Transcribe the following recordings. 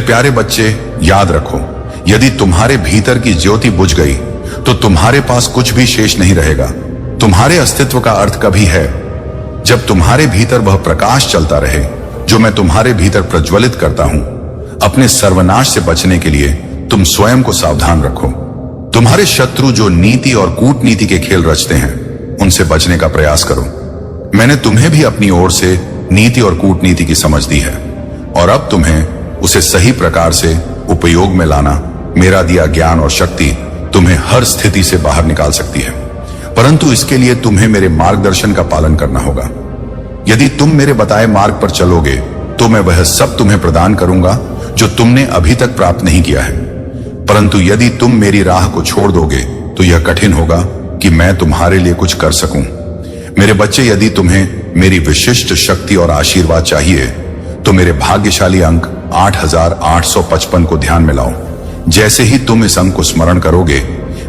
प्यारे बच्चे, याद रखो, यदि तुम्हारे भीतर की ज्योति बुझ गई तो तुम्हारे पास कुछ भी शेष नहीं रहेगा। तुम्हारे अस्तित्व का अर्थ कभी है जब तुम्हारे भीतर वह प्रकाश चलता रहे जो मैं तुम्हारे भीतर प्रज्वलित करता हूं। अपने सर्वनाश से बचने के लिए तुम स्वयं को सावधान रखो। तुम्हारे शत्रु जो नीति और कूटनीति के खेल रचते हैं, उनसे बचने का प्रयास करो। मैंने तुम्हें भी अपनी ओर से नीति और कूटनीति की समझ दी है और अब तुम्हें उसे सही प्रकार से उपयोग में लाना, मेरा दिया ज्ञान और शक्ति तुम्हें हर स्थिति से बाहर निकाल सकती है। परंतु इसके लिए तुम्हें मेरे मार्गदर्शन का पालन करना होगा। यदि तुम मेरे बताए मार्ग पर चलोगे तो मैं वह सब तुम्हें प्रदान करूंगा जो तुमने अभी तक प्राप्त नहीं किया है। परंतु यदि तुम मेरी राह को छोड़ दोगे तो यह कठिन होगा कि मैं तुम्हारे लिए कुछ कर सकूं। मेरे बच्चे, यदि तुम्हें मेरी विशिष्ट शक्ति और आशीर्वाद चाहिए तो मेरे भाग्यशाली अंक 8855 को ध्यान में लाओ। जैसे ही तुम इस अंक को स्मरण करोगे,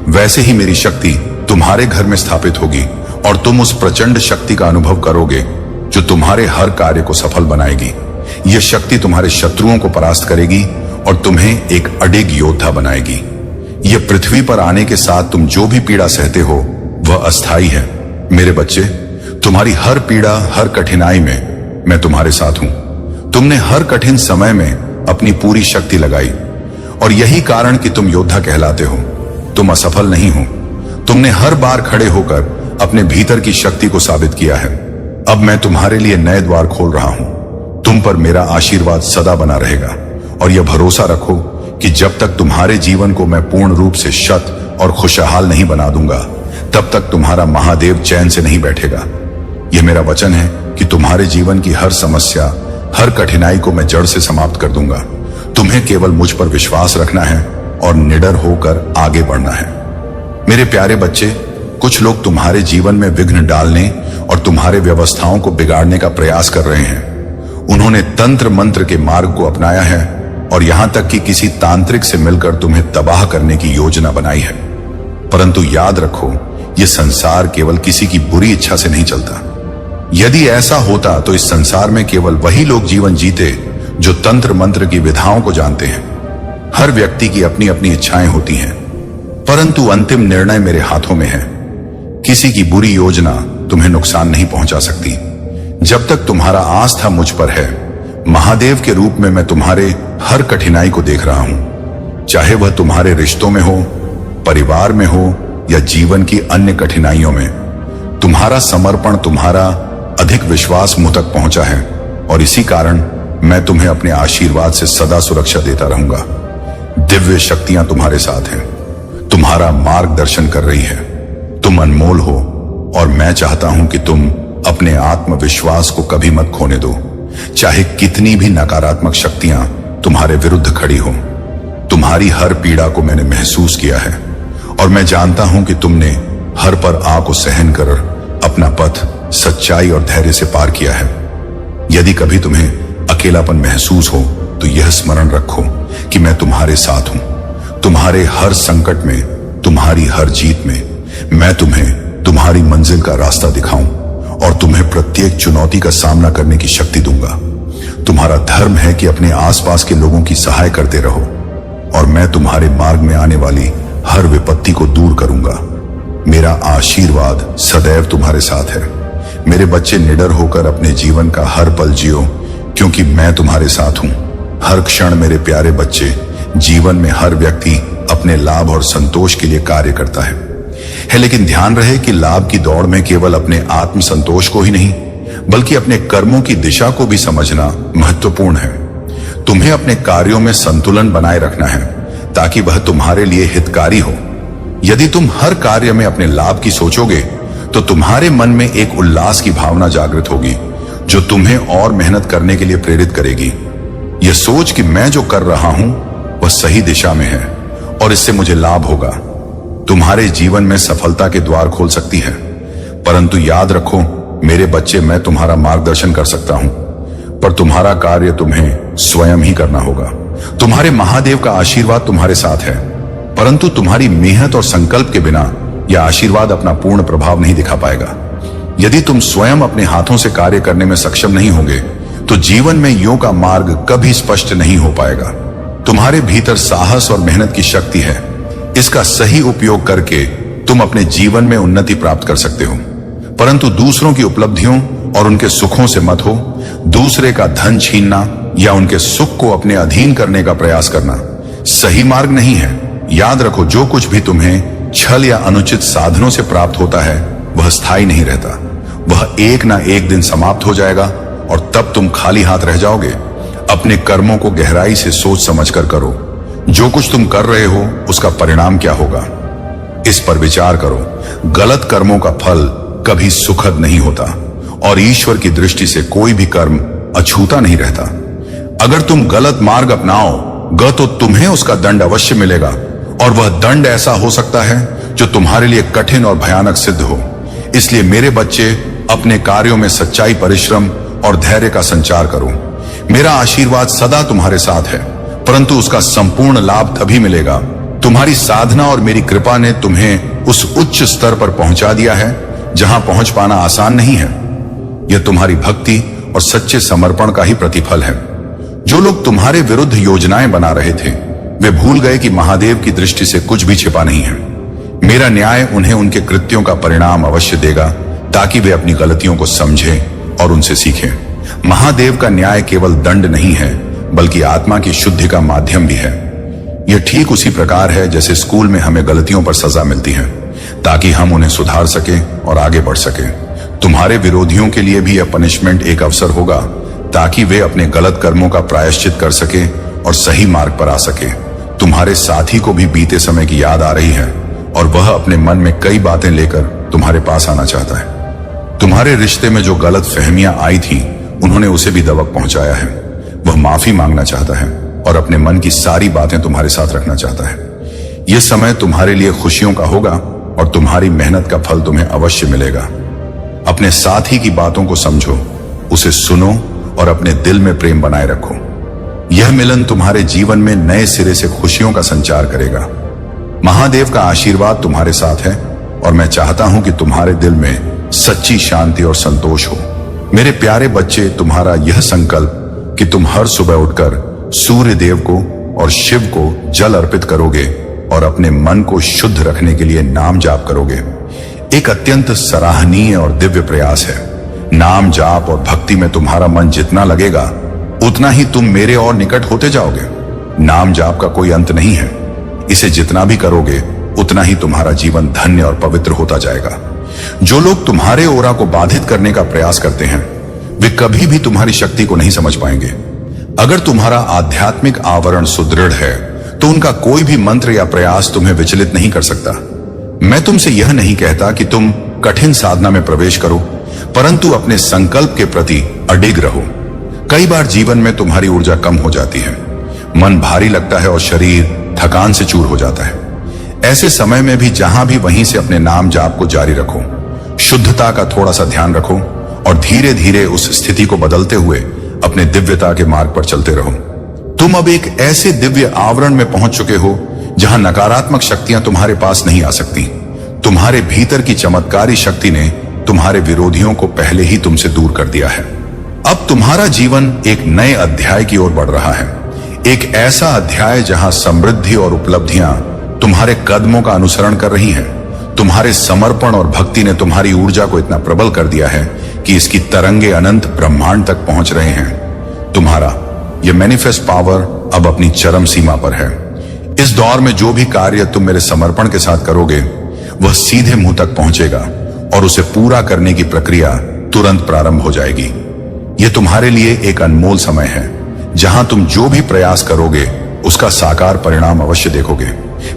वैसे ही मेरी शक्ति तुम्हारे घर में स्थापित होगी और तुम उस प्रचंड शक्ति का अनुभव करोगे जो तुम्हारे हर कार्य को सफल बनाएगी। यह शक्ति तुम्हारे शत्रुओं को परास्त करेगी और तुम्हें एक अडिग योद्धा बनाएगी। यह पृथ्वी पर आने के साथ तुम जो भी पीड़ा सहते हो वह अस्थायी है। मेरे बच्चे, तुम्हारी हर पीड़ा, हर कठिनाई में मैं तुम्हारे साथ हूं। तुमने हर कठिन समय में अपनी पूरी शक्ति लगाई और यही कारण कि तुम योद्धा कहलाते हो। तुम असफल नहीं हो। तुमने हर बार खड़े होकर अपने भीतर की शक्ति को साबित किया है। अब मैं तुम्हारे लिए नए द्वार खोल रहा हूं। तुम पर मेरा आशीर्वाद सदा बना रहेगा और यह भरोसा रखो कि जब तक तुम्हारे जीवन को मैं पूर्ण रूप से शत और खुशहाल नहीं बना दूंगा, तब तक तुम्हारा महादेव चैन से नहीं बैठेगा। यह मेरा वचन है कि तुम्हारे जीवन की हर समस्या, हर कठिनाई को मैं जड़ से समाप्त कर दूंगा। तुम्हें केवल मुझ पर विश्वास रखना है और निडर होकर आगे बढ़ना है। मेरे प्यारे बच्चे, कुछ लोग तुम्हारे जीवन में विघ्न डालने और तुम्हारे व्यवस्थाओं को बिगाड़ने का प्रयास कर रहे हैं। उन्होंने तंत्र मंत्र के मार्ग को अपनाया है और यहां तक कि किसी तांत्रिक से मिलकर तुम्हें तबाह करने की योजना बनाई है। परंतु याद रखो, यह संसार केवल किसी की बुरी इच्छा से नहीं चलता। यदि ऐसा होता तो इस संसार में केवल वही लोग जीवन जीते जो तंत्र मंत्र की विधाओं को जानते हैं। हर व्यक्ति की अपनी अपनी इच्छाएं होती हैं, परंतु अंतिम निर्णय मेरे हाथों में है। किसी की बुरी योजना तुम्हें नुकसान नहीं पहुंचा सकती। जब तक तुम्हारा आस्था मुझ पर है, महादेव के रूप में मैं तुम्हारे हर कठिनाई को देख रहा हूं। चाहे वह तुम्हारे रिश्तों में हो, परिवार में हो या जीवन की अन्य कठिनाइयों में, तुम्हारा समर्पण, तुम्हारा अधिक विश्वास मुझ तक पहुंचा है और इसी कारण मैं तुम्हें अपने आशीर्वाद से सदा सुरक्षा देता रहूंगा। दिव्य शक्तियां तुम्हारे साथ हैं, तुम्हारा मार्गदर्शन कर रही है। तुम अनमोल हो और मैं चाहता हूं कि तुम अपने आत्मविश्वास को कभी मत खोने दो, चाहे कितनी भी नकारात्मक शक्तियां तुम्हारे विरुद्ध खड़ी हो। तुम्हारी हर पीड़ा को मैंने महसूस किया है और मैं जानता हूं कि तुमने हर पर आ को सहन कर अपना पथ सच्चाई और धैर्य से पार किया है। यदि कभी तुम्हें अकेलापन महसूस हो तो यह स्मरण रखो कि मैं तुम्हारे साथ हूं। तुम्हारे हर संकट में, तुम्हारी हर जीत में मैं तुम्हें तुम्हारी मंजिल का रास्ता दिखाऊं और तुम्हें प्रत्येक चुनौती का सामना करने की शक्ति दूंगा। तुम्हारा धर्म है कि अपने आसपास के लोगों की सहाय करते रहो और मैं तुम्हारे मार्ग में आने वाली हर विपत्ति को दूर करूंगा। मेरा आशीर्वाद सदैव तुम्हारे साथ है। मेरे बच्चे, निडर होकर अपने जीवन का हर पल जियो, क्योंकि मैं तुम्हारे साथ हूं। हर क्षण मेरे प्यारे बच्चे, जीवन में हर व्यक्ति अपने लाभ और संतोष के लिए कार्य करता है, लेकिन ध्यान रहे कि लाभ की दौड़ में केवल अपने आत्म संतोष को ही नहीं, बल्कि अपने कर्मों की दिशा को भी समझना महत्वपूर्ण है। तुम्हें अपने कार्यों में संतुलन बनाए रखना है ताकि वह तुम्हारे लिए हितकारी हो। यदि तुम हर कार्य में अपने लाभ की सोचोगे तो तुम्हारे मन में एक उल्लास की भावना जागृत होगी जो तुम्हें और मेहनत करने के लिए प्रेरित करेगी। यह सोच कि मैं जो कर रहा हूं वह सही दिशा में है और इससे मुझे लाभ होगा, तुम्हारे जीवन में सफलता के द्वार खोल सकती है। परंतु याद रखो मेरे बच्चे, मैं तुम्हारा मार्गदर्शन कर सकता हूं, पर तुम्हारा कार्य तुम्हें स्वयं ही करना होगा। तुम्हारे महादेव का आशीर्वाद तुम्हारे साथ है, परंतु तुम्हारी मेहनत और संकल्प के बिना यह आशीर्वाद अपना पूर्ण प्रभाव नहीं दिखा पाएगा। यदि तुम स्वयं अपने हाथों से कार्य करने में सक्षम नहीं होंगे तो जीवन में योग का मार्ग कभी स्पष्ट नहीं हो पाएगा। तुम्हारे भीतर साहस और मेहनत की शक्ति है। इसका सही उपयोग करके तुम अपने जीवन में उन्नति प्राप्त कर सकते हो, परंतु दूसरों की उपलब्धियों और उनके सुखों से मत हो। दूसरे का धन छीनना या उनके सुख को अपने अधीन करने का प्रयास करना सही मार्ग नहीं है। याद रखो, जो कुछ भी तुम्हें छल या अनुचित साधनों से प्राप्त होता है वह स्थायी नहीं रहता। वह एक ना एक दिन समाप्त हो जाएगा और तब तुम खाली हाथ रह जाओगे। अपने कर्मों को गहराई से सोच समझकर करो। जो कुछ तुम कर रहे हो उसका परिणाम क्या होगा, इस पर विचार करो। गलत कर्मों का फल कभी सुखद नहीं होता और ईश्वर की दृष्टि से कोई भी कर्म अछूता नहीं रहता। अगर तुम गलत मार्ग अपनाओगे तो तुम्हें उसका दंड अवश्य मिलेगा, और वह दंड ऐसा हो सकता है जो तुम्हारे लिए कठिन और भयानक सिद्ध हो। इसलिए मेरे बच्चे, अपने कार्यों में सच्चाई, परिश्रम और धैर्य का संचार करो। मेरा आशीर्वाद सदा तुम्हारे साथ है, परंतु उसका संपूर्ण लाभ तभी मिलेगा। तुम्हारी साधना और मेरी कृपा ने तुम्हें उस उच्च स्तर पर पहुंचा दिया है जहां पहुंच पाना आसान नहीं है। यह तुम्हारी भक्ति और सच्चे समर्पण का ही प्रतिफल है। जो लोग तुम्हारे विरुद्ध योजनाएं बना रहे थे वे भूल गए कि महादेव की दृष्टि से कुछ भी छिपा नहीं है। मेरा न्याय उन्हें उनके कृत्यों का परिणाम अवश्य देगा, ताकि वे अपनी गलतियों को समझें और उनसे सीखें। महादेव का न्याय केवल दंड नहीं है, बल्कि आत्मा की शुद्धि का माध्यम भी है। यह ठीक उसी प्रकार है जैसे स्कूल में हमें गलतियों पर सजा मिलती है, ताकि हम उन्हें सुधार सकें और आगे बढ़ सकें। तुम्हारे विरोधियों के लिए भी यह पनिशमेंट एक अवसर होगा, ताकि वे अपने गलत कर्मों का प्रायश्चित कर सके और सही मार्ग पर आ सके। तुम्हारे साथी को भी बीते समय की याद आ रही है और वह अपने मन में कई बातें लेकर तुम्हारे पास आना चाहता है। तुम्हारे रिश्ते में जो गलत फहमियां आई थी उन्होंने उसे भी दबक पहुंचाया है। वह माफी मांगना चाहता है और अपने मन की सारी बातें तुम्हारे साथ रखना चाहता है। यह समय तुम्हारे लिए खुशियों का होगा और तुम्हारी मेहनत का फल तुम्हें अवश्य मिलेगा। अपने साथी की बातों को समझो, उसे सुनो और अपने दिल में प्रेम बनाए रखो। यह मिलन तुम्हारे जीवन में नए सिरे से खुशियों का संचार करेगा। महादेव का आशीर्वाद तुम्हारे साथ है और मैं चाहता हूं कि तुम्हारे दिल में सच्ची शांति और संतोष हो। मेरे प्यारे बच्चे, तुम्हारा यह संकल्प कि तुम हर सुबह उठकर सूर्य देव को और शिव को जल अर्पित करोगे और अपने मन को शुद्ध रखने के लिए नाम जाप करोगे, एक अत्यंत सराहनीय और दिव्य प्रयास है। नाम जाप और भक्ति में तुम्हारा मन जितना लगेगा उतना ही तुम मेरे और निकट होते जाओगे। नाम जाप का कोई अंत नहीं है। इसे जितना भी करोगे उतना ही तुम्हारा जीवन धन्य और पवित्र होता जाएगा। जो लोग तुम्हारे ओरा को बाधित करने का प्रयास करते हैं वे कभी भी तुम्हारी शक्ति को नहीं समझ पाएंगे। अगर तुम्हारा आध्यात्मिक आवरण सुदृढ़ है तो उनका कोई भी मंत्र या प्रयास तुम्हें विचलित नहीं कर सकता। मैं तुमसे यह नहीं कहता कि तुम कठिन साधना में प्रवेश करो, परंतु अपने संकल्प के प्रति अडिग रहो। कई बार जीवन में तुम्हारी ऊर्जा कम हो जाती है, मन भारी लगता है और शरीर थकान से चूर हो जाता है। ऐसे समय में भी जहां भी वहीं से अपने नाम जाप को जारी रखो। शुद्धता का थोड़ा सा ध्यान रखो और धीरे धीरे उस स्थिति को बदलते हुए अपने दिव्यता के मार्ग पर चलते रहो। तुम अब एक ऐसे दिव्य आवरण में पहुंच चुके हो जहां नकारात्मक शक्तियां तुम्हारे पास नहीं आ सकती। तुम्हारे भीतर की चमत्कारी शक्ति ने तुम्हारे विरोधियों को पहले ही तुमसे दूर कर दिया है। अब तुम्हारा जीवन एक नए अध्याय की ओर बढ़ रहा है, एक ऐसा अध्याय जहां समृद्धि और उपलब्धियां तुम्हारे कदमों का अनुसरण कर रही हैं। तुम्हारे समर्पण और भक्ति ने तुम्हारी ऊर्जा को इतना प्रबल कर दिया है कि इसकी तरंगे अनंत ब्रह्मांड तक पहुंच रहे हैं। तुम्हारा यह मैनिफेस्ट पावर अब अपनी चरम सीमा पर है। इस दौर में जो भी कार्य तुम मेरे समर्पण के साथ करोगे वह सीधे मुंह तक पहुंचेगा और उसे पूरा करने की प्रक्रिया तुरंत प्रारंभ हो जाएगी। यह तुम्हारे लिए एक अनमोल समय है जहां तुम जो भी प्रयास करोगे उसका साकार परिणाम अवश्य देखोगे।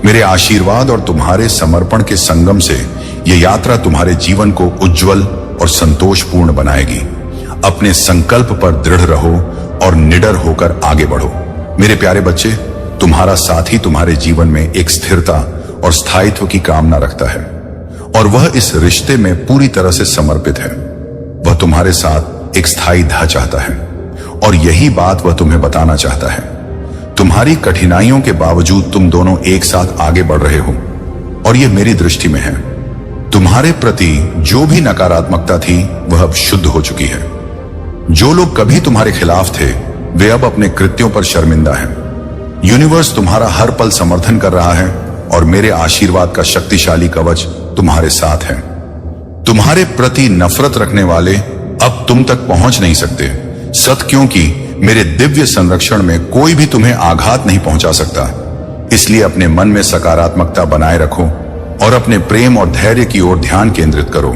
मेरे आशीर्वाद और तुम्हारे समर्पण के संगम से यह यात्रा तुम्हारे जीवन को उज्जवल और संतोषपूर्ण बनाएगी। अपने संकल्प पर दृढ़ रहो और निडर होकर आगे बढ़ो। मेरे प्यारे बच्चे, तुम्हारा साथी तुम्हारे जीवन में एक स्थिरता और स्थायित्व की कामना रखता है और वह इस रिश्ते में पूरी तरह से समर्पित है। वह तुम्हारे साथ एक स्थायी धा चाहता है और यही बात वह तुम्हें बताना चाहता है। तुम्हारी कठिनाइयों के बावजूद तुम दोनों एक साथ आगे बढ़ रहे हो और यह मेरी दृष्टि में है। तुम्हारे प्रति जो भी नकारात्मकता थी वह अब शुद्ध हो चुकी है। जो लोग कभी तुम्हारे खिलाफ थे वे अब अपने कृत्यों पर शर्मिंदा हैं। यूनिवर्स तुम्हारा हर पल समर्थन कर रहा है और मेरे आशीर्वाद का शक्तिशाली कवच तुम्हारे साथ है। तुम्हारे प्रति नफरत रखने वाले अब तुम तक पहुंच नहीं सकते। सत क्योंकि मेरे दिव्य संरक्षण में कोई भी तुम्हें आघात नहीं पहुंचा सकता। इसलिए अपने मन में सकारात्मकता बनाए रखो और अपने प्रेम और धैर्य की ओर ध्यान केंद्रित करो।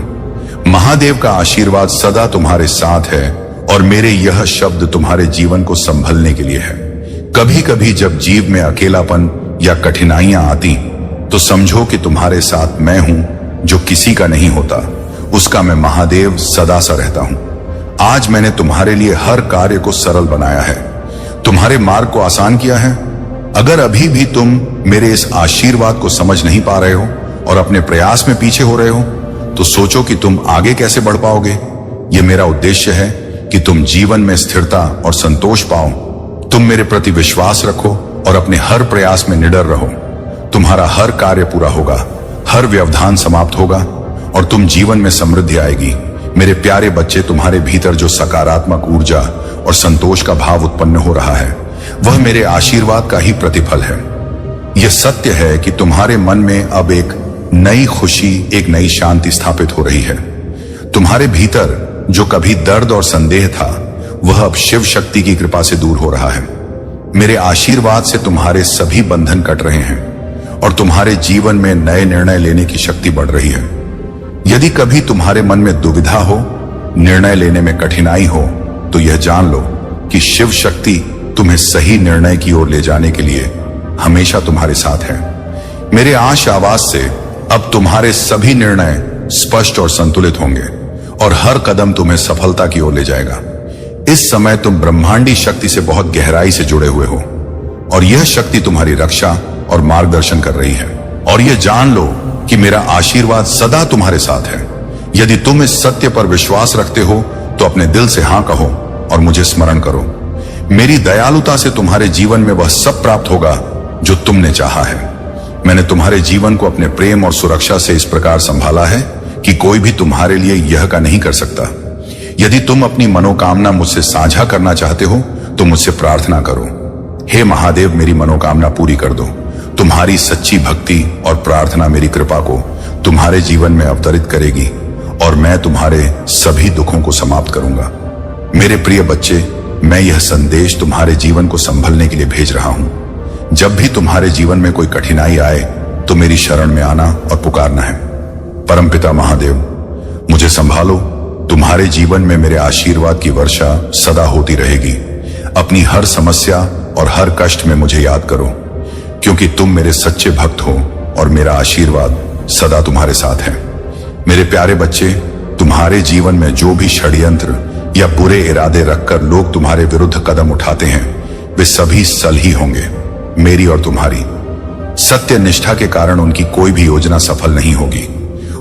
महादेव का आशीर्वाद सदा तुम्हारे साथ है और मेरे यह शब्द तुम्हारे जीवन को संभलने के लिए है। कभी कभी जब जीव में अकेलापन या कठिनाइयां आती तो समझो कि तुम्हारे साथ मैं हूं जो किसी का नहीं होता, उसका मैं महादेव सदा सा रहता हूं। आज मैंने तुम्हारे लिए हर कार्य को सरल बनाया है, तुम्हारे मार्ग को आसान किया है। अगर अभी भी तुम मेरे इस आशीर्वाद को समझ नहीं पा रहे हो और अपने प्रयास में पीछे हो रहे हो तो सोचो कि तुम आगे कैसे बढ़ पाओगे। यह मेरा उद्देश्य है कि तुम जीवन में स्थिरता और संतोष पाओ। तुम मेरे प्रति विश्वास रखो और अपने हर प्रयास में निडर रहो। तुम्हारा हर कार्य पूरा होगा, हर व्यवधान समाप्त होगा और तुम जीवन में समृद्धि आएगी। मेरे प्यारे बच्चे, तुम्हारे भीतर जो सकारात्मक ऊर्जा और संतोष का भाव उत्पन्न हो रहा है वह मेरे आशीर्वाद का ही प्रतिफल है। यह सत्य है कि तुम्हारे मन में अब एक नई खुशी, एक नई शांति स्थापित हो रही है। तुम्हारे भीतर जो कभी दर्द और संदेह था वह अब शिव शक्ति की कृपा से दूर हो रहा है। मेरे आशीर्वाद से तुम्हारे सभी बंधन कट रहे हैं और तुम्हारे जीवन में नए निर्णय लेने की शक्ति बढ़ रही है। यदि कभी तुम्हारे मन में दुविधा हो, निर्णय लेने में कठिनाई हो, तो यह जान लो कि शिव शक्ति तुम्हें सही निर्णय की ओर ले जाने के लिए हमेशा तुम्हारे साथ है। मेरे आवाज से अब तुम्हारे सभी निर्णय स्पष्ट और संतुलित होंगे और हर कदम तुम्हें सफलता की ओर ले जाएगा। इस समय तुम ब्रह्मांडी शक्ति से बहुत गहराई से जुड़े हुए हो और यह शक्ति तुम्हारी रक्षा और मार्गदर्शन कर रही है। और यह जान लो कि मेरा आशीर्वाद सदा तुम्हारे साथ है। यदि तुम इस सत्य पर विश्वास रखते हो तो अपने दिल से हाँ कहो और मुझे स्मरण करो। मेरी दयालुता से तुम्हारे जीवन में वह सब प्राप्त होगा जो तुमने चाहा है। मैंने तुम्हारे जीवन को अपने प्रेम और सुरक्षा से इस प्रकार संभाला है कि कोई भी तुम्हारे लिए यह का नहीं कर सकता। यदि तुम अपनी मनोकामना मुझसे साझा करना चाहते हो तो मुझसे प्रार्थना करो। हे महादेव, मेरी मनोकामना पूरी कर दो। तुम्हारी सच्ची भक्ति और प्रार्थना मेरी कृपा को तुम्हारे जीवन में अवतरित करेगी और मैं तुम्हारे सभी दुखों को समाप्त करूंगा। मेरे प्रिय बच्चे, मैं यह संदेश तुम्हारे जीवन को संभलने के लिए भेज रहा हूं। जब भी तुम्हारे जीवन में कोई कठिनाई आए तो मेरी शरण में आना और पुकारना है। परमपिता महादेव, मुझे संभालो। तुम्हारे जीवन में मेरे आशीर्वाद की वर्षा सदा होती रहेगी। अपनी हर समस्या और हर कष्ट में मुझे याद करो, क्योंकि तुम मेरे सच्चे भक्त हो और मेरा आशीर्वाद सदा तुम्हारे साथ है। मेरे प्यारे बच्चे, तुम्हारे जीवन में जो भी षड्यंत्र या बुरे इरादे रखकर लोग तुम्हारे विरुद्ध कदम उठाते हैं वे सभी सल ही होंगे। मेरी और तुम्हारी सत्य निष्ठा के कारण उनकी कोई भी योजना सफल नहीं होगी।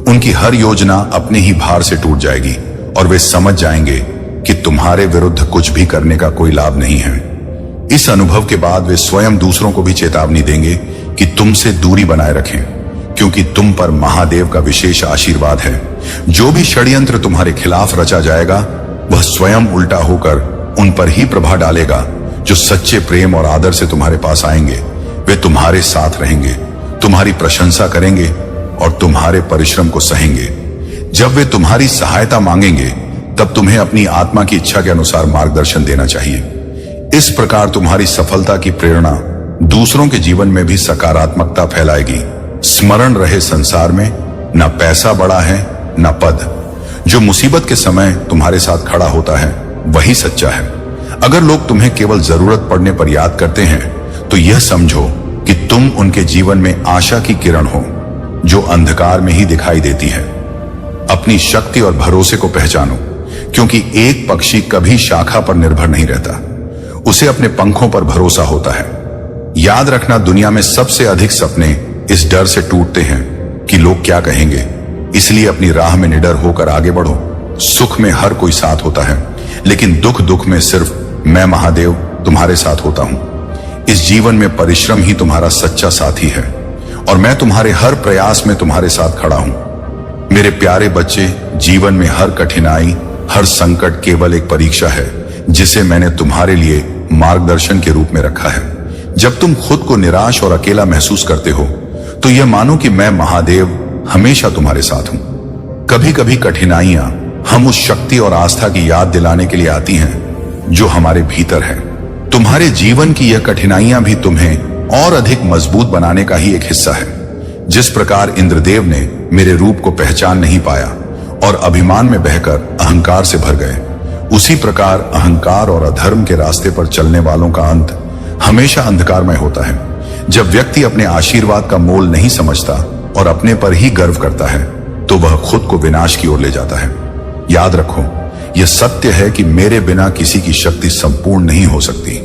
उनकी हर योजना अपने ही भार से टूट जाएगी और वे समझ जाएंगे कि तुम्हारे विरुद्ध कुछ भी करने का कोई लाभ नहीं है। इस अनुभव के बाद वे स्वयं दूसरों को भी चेतावनी देंगे कि तुमसे दूरी बनाए रखें, क्योंकि तुम पर महादेव का विशेष आशीर्वाद है। जो भी षड्यंत्र तुम्हारे खिलाफ रचा जाएगा वह स्वयं उल्टा होकर उन पर ही प्रभाव डालेगा। जो सच्चे प्रेम और आदर से तुम्हारे पास आएंगे वे तुम्हारे साथ रहेंगे, तुम्हारी प्रशंसा करेंगे और तुम्हारे परिश्रम को सहेंगे। जब वे तुम्हारी सहायता मांगेंगे तब तुम्हें अपनी आत्मा की इच्छा के अनुसार मार्गदर्शन देना चाहिए। इस प्रकार तुम्हारी सफलता की प्रेरणा दूसरों के जीवन में भी सकारात्मकता फैलाएगी। स्मरण रहे, संसार में न पैसा बड़ा है न पद। जो मुसीबत के समय तुम्हारे साथ खड़ा होता है वही सच्चा है। अगर लोग तुम्हें केवल जरूरत पड़ने पर याद करते हैं तो यह समझो कि तुम उनके जीवन में आशा की किरण हो जो अंधकार में ही दिखाई देती है। अपनी शक्ति और भरोसे को पहचानो, क्योंकि एक पक्षी कभी शाखा पर निर्भर नहीं रहता, उसे अपने पंखों पर भरोसा होता है। याद रखना, दुनिया में सबसे अधिक सपने इस डर से टूटते हैं कि लोग क्या कहेंगे। इसलिए अपनी राह में निडर होकर आगे बढ़ो। सुख में हर कोई साथ होता है, लेकिन दुख में सिर्फ मैं महादेव तुम्हारे साथ होता हूं। इस जीवन में परिश्रम ही तुम्हारा सच्चा साथी है और मैं तुम्हारे हर प्रयास में तुम्हारे साथ खड़ा हूं। मेरे प्यारे बच्चे, जीवन में हर कठिनाई, हर संकट केवल एक परीक्षा है जिसे मैंने तुम्हारे लिए मार्गदर्शन के रूप में रखा है। जब तुम खुद को निराश और अकेला महसूस करते हो तो यह मानो कि मैं महादेव हमेशा तुम्हारे साथ हूं। कभी कभी कठिनाइयां हम उस शक्ति और आस्था की याद दिलाने के लिए आती हैं जो हमारे भीतर है। तुम्हारे जीवन की यह कठिनाइयां भी तुम्हें और अधिक मजबूत बनाने का ही एक हिस्सा है। जिस प्रकार इंद्रदेव ने मेरे रूप को पहचान नहीं पाया और अभिमान में बहकर अहंकार से भर गए, उसी प्रकार अहंकार और अधर्म के रास्ते पर चलने वालों का अंत हमेशा अंधकारमय होता है। जब व्यक्ति अपने आशीर्वाद का मोल नहीं समझता और अपने पर ही गर्व करता है तो वह खुद को विनाश की ओर ले जाता है। याद रखो, यह सत्य है कि मेरे बिना किसी की शक्ति संपूर्ण नहीं हो सकती।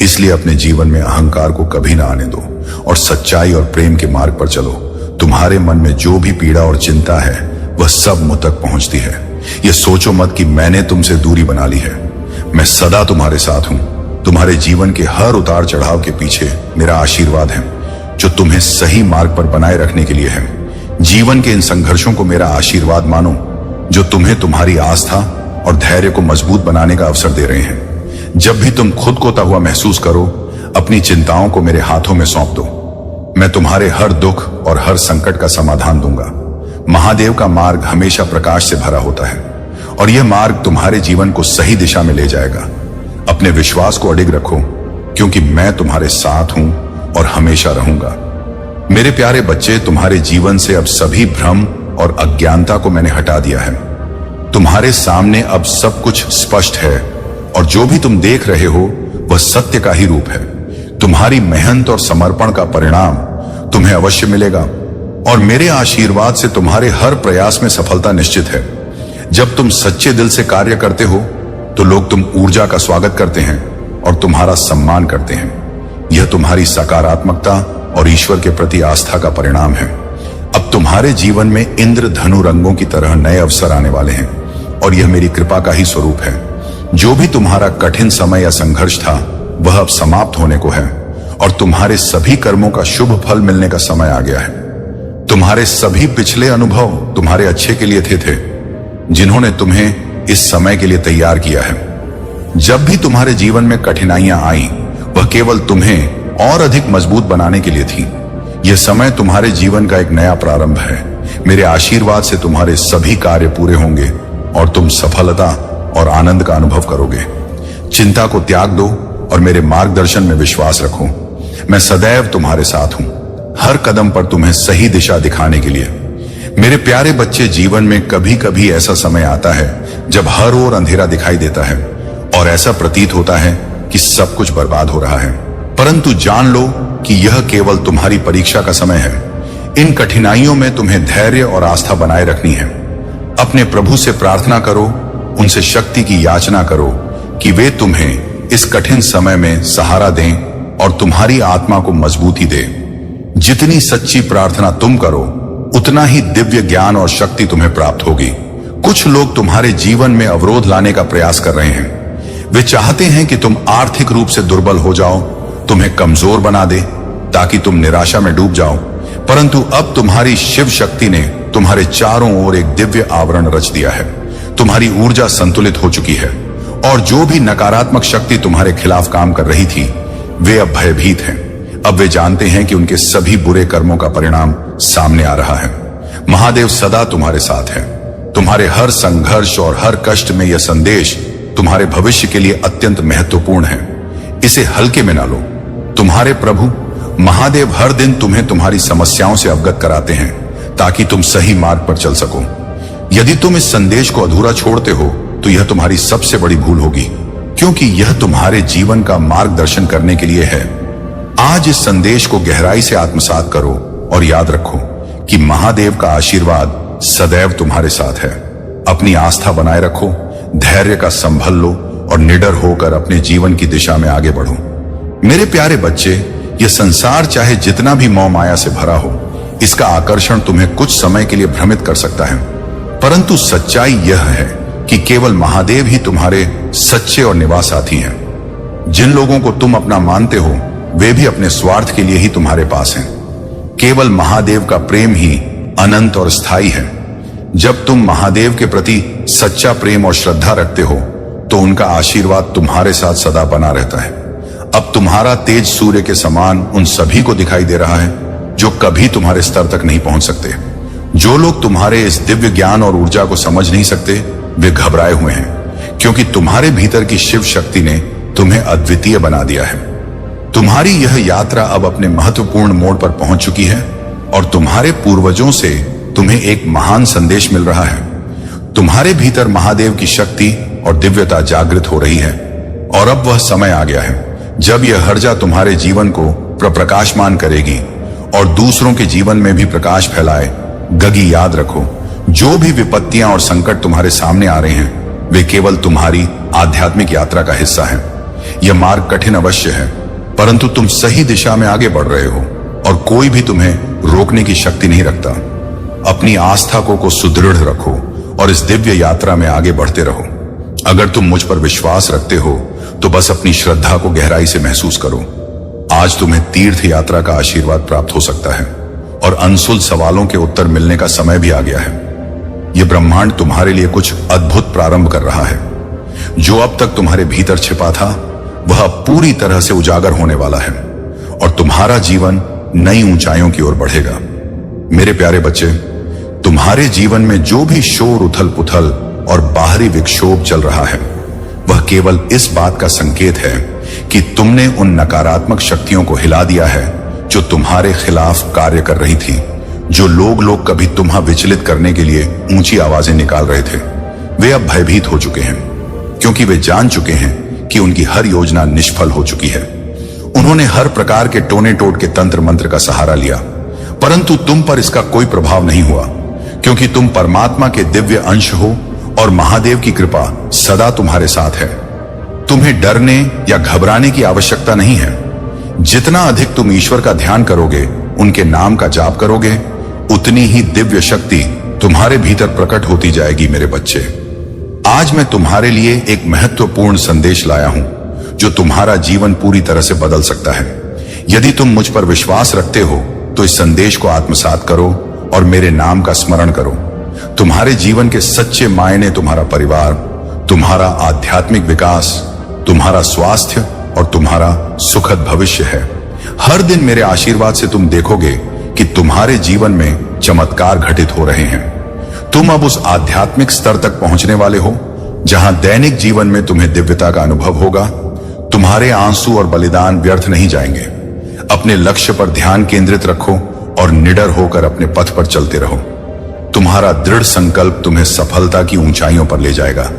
इसलिए अपने जीवन में अहंकार को कभी ना आने दो और सच्चाई और प्रेम के मार्ग पर चलो। तुम्हारे मन में जो भी पीड़ा और चिंता है वह सब मुझ तक पहुंचती है। यह सोचो मत कि मैंने तुमसे दूरी बना ली है। मैं सदा तुम्हारे साथ हूं। तुम्हारे जीवन के हर उतार चढ़ाव के पीछे मेरा आशीर्वाद है जो तुम्हें सही मार्ग पर बनाए रखने के लिए है। जीवन के इन संघर्षों को मेरा आशीर्वाद मानो जो तुम्हें तुम्हारी आस्था और धैर्य को मजबूत बनाने का अवसर दे रहे हैं। जब भी तुम खुद खोता हुआ महसूस करो, अपनी चिंताओं को मेरे हाथों में सौंप दो। मैं तुम्हारे हर दुख और हर संकट का समाधान दूंगा। महादेव का मार्ग हमेशा प्रकाश से भरा होता है और यह मार्ग तुम्हारे जीवन को सही दिशा में ले जाएगा। अपने विश्वास को अडिग रखो क्योंकि मैं तुम्हारे साथ हूं और हमेशा रहूंगा। मेरे प्यारे बच्चे, तुम्हारे जीवन से अब सभी भ्रम और अज्ञानता को मैंने हटा दिया है। तुम्हारे सामने अब सब कुछ स्पष्ट है और जो भी तुम देख रहे हो वह सत्य का ही रूप है। तुम्हारी मेहनत और समर्पण का परिणाम तुम्हें अवश्य मिलेगा और मेरे आशीर्वाद से तुम्हारे हर प्रयास में सफलता निश्चित है। जब तुम सच्चे दिल से कार्य करते हो तो लोग तुम ऊर्जा का स्वागत करते हैं और तुम्हारा सम्मान करते हैं। यह तुम्हारी सकारात्मकता और ईश्वर के प्रति आस्था का परिणाम है। अब तुम्हारे जीवन में इंद्र धनु रंगों की तरह नए अवसर आने वाले हैं और यह मेरी कृपा का ही स्वरूप है। जो भी तुम्हारा कठिन समय या संघर्ष था वह अब समाप्त होने को है और तुम्हारे सभी कर्मों का शुभ फल मिलने का समय आ गया है। तुम्हारे सभी पिछले अनुभव तुम्हारे अच्छे के लिए थे जिन्होंने तुम्हें इस समय के लिए तैयार किया है। जब भी तुम्हारे जीवन में कठिनाइयां आई वह केवल तुम्हें और अधिक मजबूत बनाने के लिए थी। यह समय तुम्हारे जीवन का एक नया प्रारंभ है। मेरे आशीर्वाद से तुम्हारे सभी कार्य पूरे होंगे और तुम सफलता और आनंद का अनुभव करोगे। चिंता को त्याग दो और मेरे मार्गदर्शन में विश्वास रखो। मैं सदैव तुम्हारे साथ हूं, हर कदम पर तुम्हें सही दिशा दिखाने के लिए। मेरे प्यारे बच्चे, जीवन में कभी कभी ऐसा समय आता है जब हर ओर अंधेरा दिखाई देता है और ऐसा प्रतीत होता है कि सब कुछ बर्बाद हो रहा है। परंतु जान लो कि यह केवल तुम्हारी परीक्षा का समय है। इन कठिनाइयों में तुम्हें धैर्य और आस्था बनाए रखनी है। अपने प्रभु से प्रार्थना करो, उनसे शक्ति की याचना करो कि वे तुम्हें इस कठिन समय में सहारा दें और तुम्हारी आत्मा को मजबूती दे। जितनी सच्ची प्रार्थना तुम करो उतना ही दिव्य ज्ञान और शक्ति तुम्हें प्राप्त होगी। कुछ लोग तुम्हारे जीवन में अवरोध लाने का प्रयास कर रहे हैं। वे चाहते हैं कि तुम आर्थिक रूप से दुर्बल हो जाओ, तुम्हें कमजोर बना दे ताकि तुम निराशा में डूब जाओ। परंतु अब तुम्हारी शिव शक्ति ने तुम्हारे चारों ओर एक दिव्य आवरण रच दिया है। तुम्हारी ऊर्जा संतुलित हो चुकी है और जो भी नकारात्मक शक्ति तुम्हारे खिलाफ काम कर रही थी वे अब भयभीत हैं। अब वे जानते हैं कि उनके सभी बुरे कर्मों का परिणाम सामने आ रहा है। महादेव सदा तुम्हारे साथ है। तुम्हारे हर संघर्ष और हर कष्ट में यह संदेश तुम्हारे भविष्य के लिए अत्यंत महत्वपूर्ण है। इसे हल्के में ना लो। तुम्हारे प्रभु महादेव हर दिन तुम्हें तुम्हारी समस्याओं से अवगत कराते हैं ताकि तुम सही मार्ग पर चल सको। यदि तुम इस संदेश को अधूरा छोड़ते हो तो यह तुम्हारी सबसे बड़ी भूल होगी, क्योंकि यह तुम्हारे जीवन का मार्गदर्शन करने के लिए है। आज इस संदेश को गहराई से आत्मसात करो और याद रखो कि महादेव का आशीर्वाद सदैव तुम्हारे साथ है। अपनी आस्था बनाए रखो, धैर्य का संभल लो और निडर होकर अपने जीवन की दिशा में आगे बढ़ो। मेरे प्यारे बच्चे, यह संसार चाहे जितना भी मोह माया से भरा हो, इसका आकर्षण तुम्हें कुछ समय के लिए भ्रमित कर सकता है, परंतु सच्चाई यह है कि केवल महादेव ही तुम्हारे सच्चे और निवास साथी हैं। जिन लोगों को तुम अपना मानते हो वे भी अपने स्वार्थ के लिए ही तुम्हारे पास हैं। केवल महादेव का प्रेम ही अनंत और स्थायी है। जब तुम महादेव के प्रति सच्चा प्रेम और श्रद्धा रखते हो तो उनका आशीर्वाद तुम्हारे साथ सदा बना रहता है। अब तुम्हारा तेज सूर्य के समान उन सभी को दिखाई दे रहा है जो कभी तुम्हारे स्तर तक नहीं पहुंच सकते। जो लोग तुम्हारे इस दिव्य ज्ञान और ऊर्जा को समझ नहीं सकते वे घबराए हुए हैं, क्योंकि तुम्हारे भीतर की शिव शक्ति ने तुम्हें अद्वितीय बना दिया है। तुम्हारी यह यात्रा अब अपने महत्वपूर्ण मोड़ पर पहुंच चुकी है और तुम्हारे पूर्वजों से तुम्हें एक महान संदेश मिल रहा है। तुम्हारे भीतर महादेव की शक्ति और दिव्यता जागृत हो रही है और अब वह समय आ गया है जब यह हर्जा तुम्हारे जीवन को प्रकाशमान करेगी और दूसरों के जीवन में भी प्रकाश फैलाए। गगी, याद रखो, जो भी विपत्तियां और संकट तुम्हारे सामने आ रहे हैं वे केवल तुम्हारी आध्यात्मिक यात्रा का हिस्सा है। यह मार्ग कठिन अवश्य है, परंतु तुम सही दिशा में आगे बढ़ रहे हो और कोई भी तुम्हें रोकने की शक्ति नहीं रखता। अपनी आस्था को सुदृढ़ रखो और इस दिव्य यात्रा में आगे बढ़ते रहो। अगर तुम मुझ पर विश्वास रखते हो तो बस अपनी श्रद्धा को गहराई से महसूस करो। आज तुम्हें तीर्थ यात्रा का आशीर्वाद प्राप्त हो सकता है और अनसुल सवालों के उत्तर मिलने का समय भी आ गया है। यह ब्रह्मांड तुम्हारे लिए कुछ अद्भुत प्रारंभ कर रहा है। जो अब तक तुम्हारे भीतर छिपा था वह अब पूरी तरह से उजागर होने वाला है और तुम्हारा जीवन नई ऊंचाइयों की ओर बढ़ेगा। मेरे प्यारे बच्चे, तुम्हारे जीवन में जो भी शोर, उथल पुथल और बाहरी विक्षोभ चल रहा है वह केवल इस बात का संकेत है कि तुमने उन नकारात्मक शक्तियों को हिला दिया है जो तुम्हारे खिलाफ कार्य कर रही थी। जो लोग कभी तुम्हें विचलित करने के लिए ऊंची आवाजें निकाल रहे थे वे अब भयभीत हो चुके हैं, क्योंकि वे जान चुके हैं कि उनकी हर योजना निष्फल हो चुकी है। उन्होंने हर प्रकार के टोने टोट के तंत्र मंत्र का सहारा लिया, परंतु तुम पर इसका कोई प्रभाव नहीं हुआ, क्योंकि तुम परमात्मा के दिव्य अंश हो और महादेव की कृपा सदा तुम्हारे साथ है। तुम्हें डरने या घबराने की आवश्यकता नहीं है। जितना अधिक तुम ईश्वर का ध्यान करोगे, उनके नाम का जाप करोगे, उतनी ही दिव्य शक्ति तुम्हारे भीतर प्रकट होती जाएगी। मेरे बच्चे, आज मैं तुम्हारे लिए एक महत्वपूर्ण संदेश लाया हूं जो तुम्हारा जीवन पूरी तरह से बदल सकता है। यदि तुम मुझ पर विश्वास रखते हो तो इस संदेश को आत्मसात करो और मेरे नाम का स्मरण करो। तुम्हारे जीवन के सच्चे मायने तुम्हारा परिवार, तुम्हारा आध्यात्मिक विकास, तुम्हारा स्वास्थ्य और तुम्हारा सुखद भविष्य है। हर दिन मेरे आशीर्वाद से तुम देखोगे कि तुम्हारे जीवन में चमत्कार घटित हो रहे हैं। तुम अब उस आध्यात्मिक स्तर तक पहुंचने वाले हो जहां दैनिक जीवन में तुम्हें दिव्यता का अनुभव होगा। तुम्हारे आंसू और बलिदान व्यर्थ नहीं जाएंगे। अपने लक्ष्य पर ध्यान केंद्रित रखो और निडर होकर अपने पथ पर चलते रहो। तुम्हारा दृढ़ संकल्प तुम्हें सफलता की ऊंचाइयों पर ले जाएगा,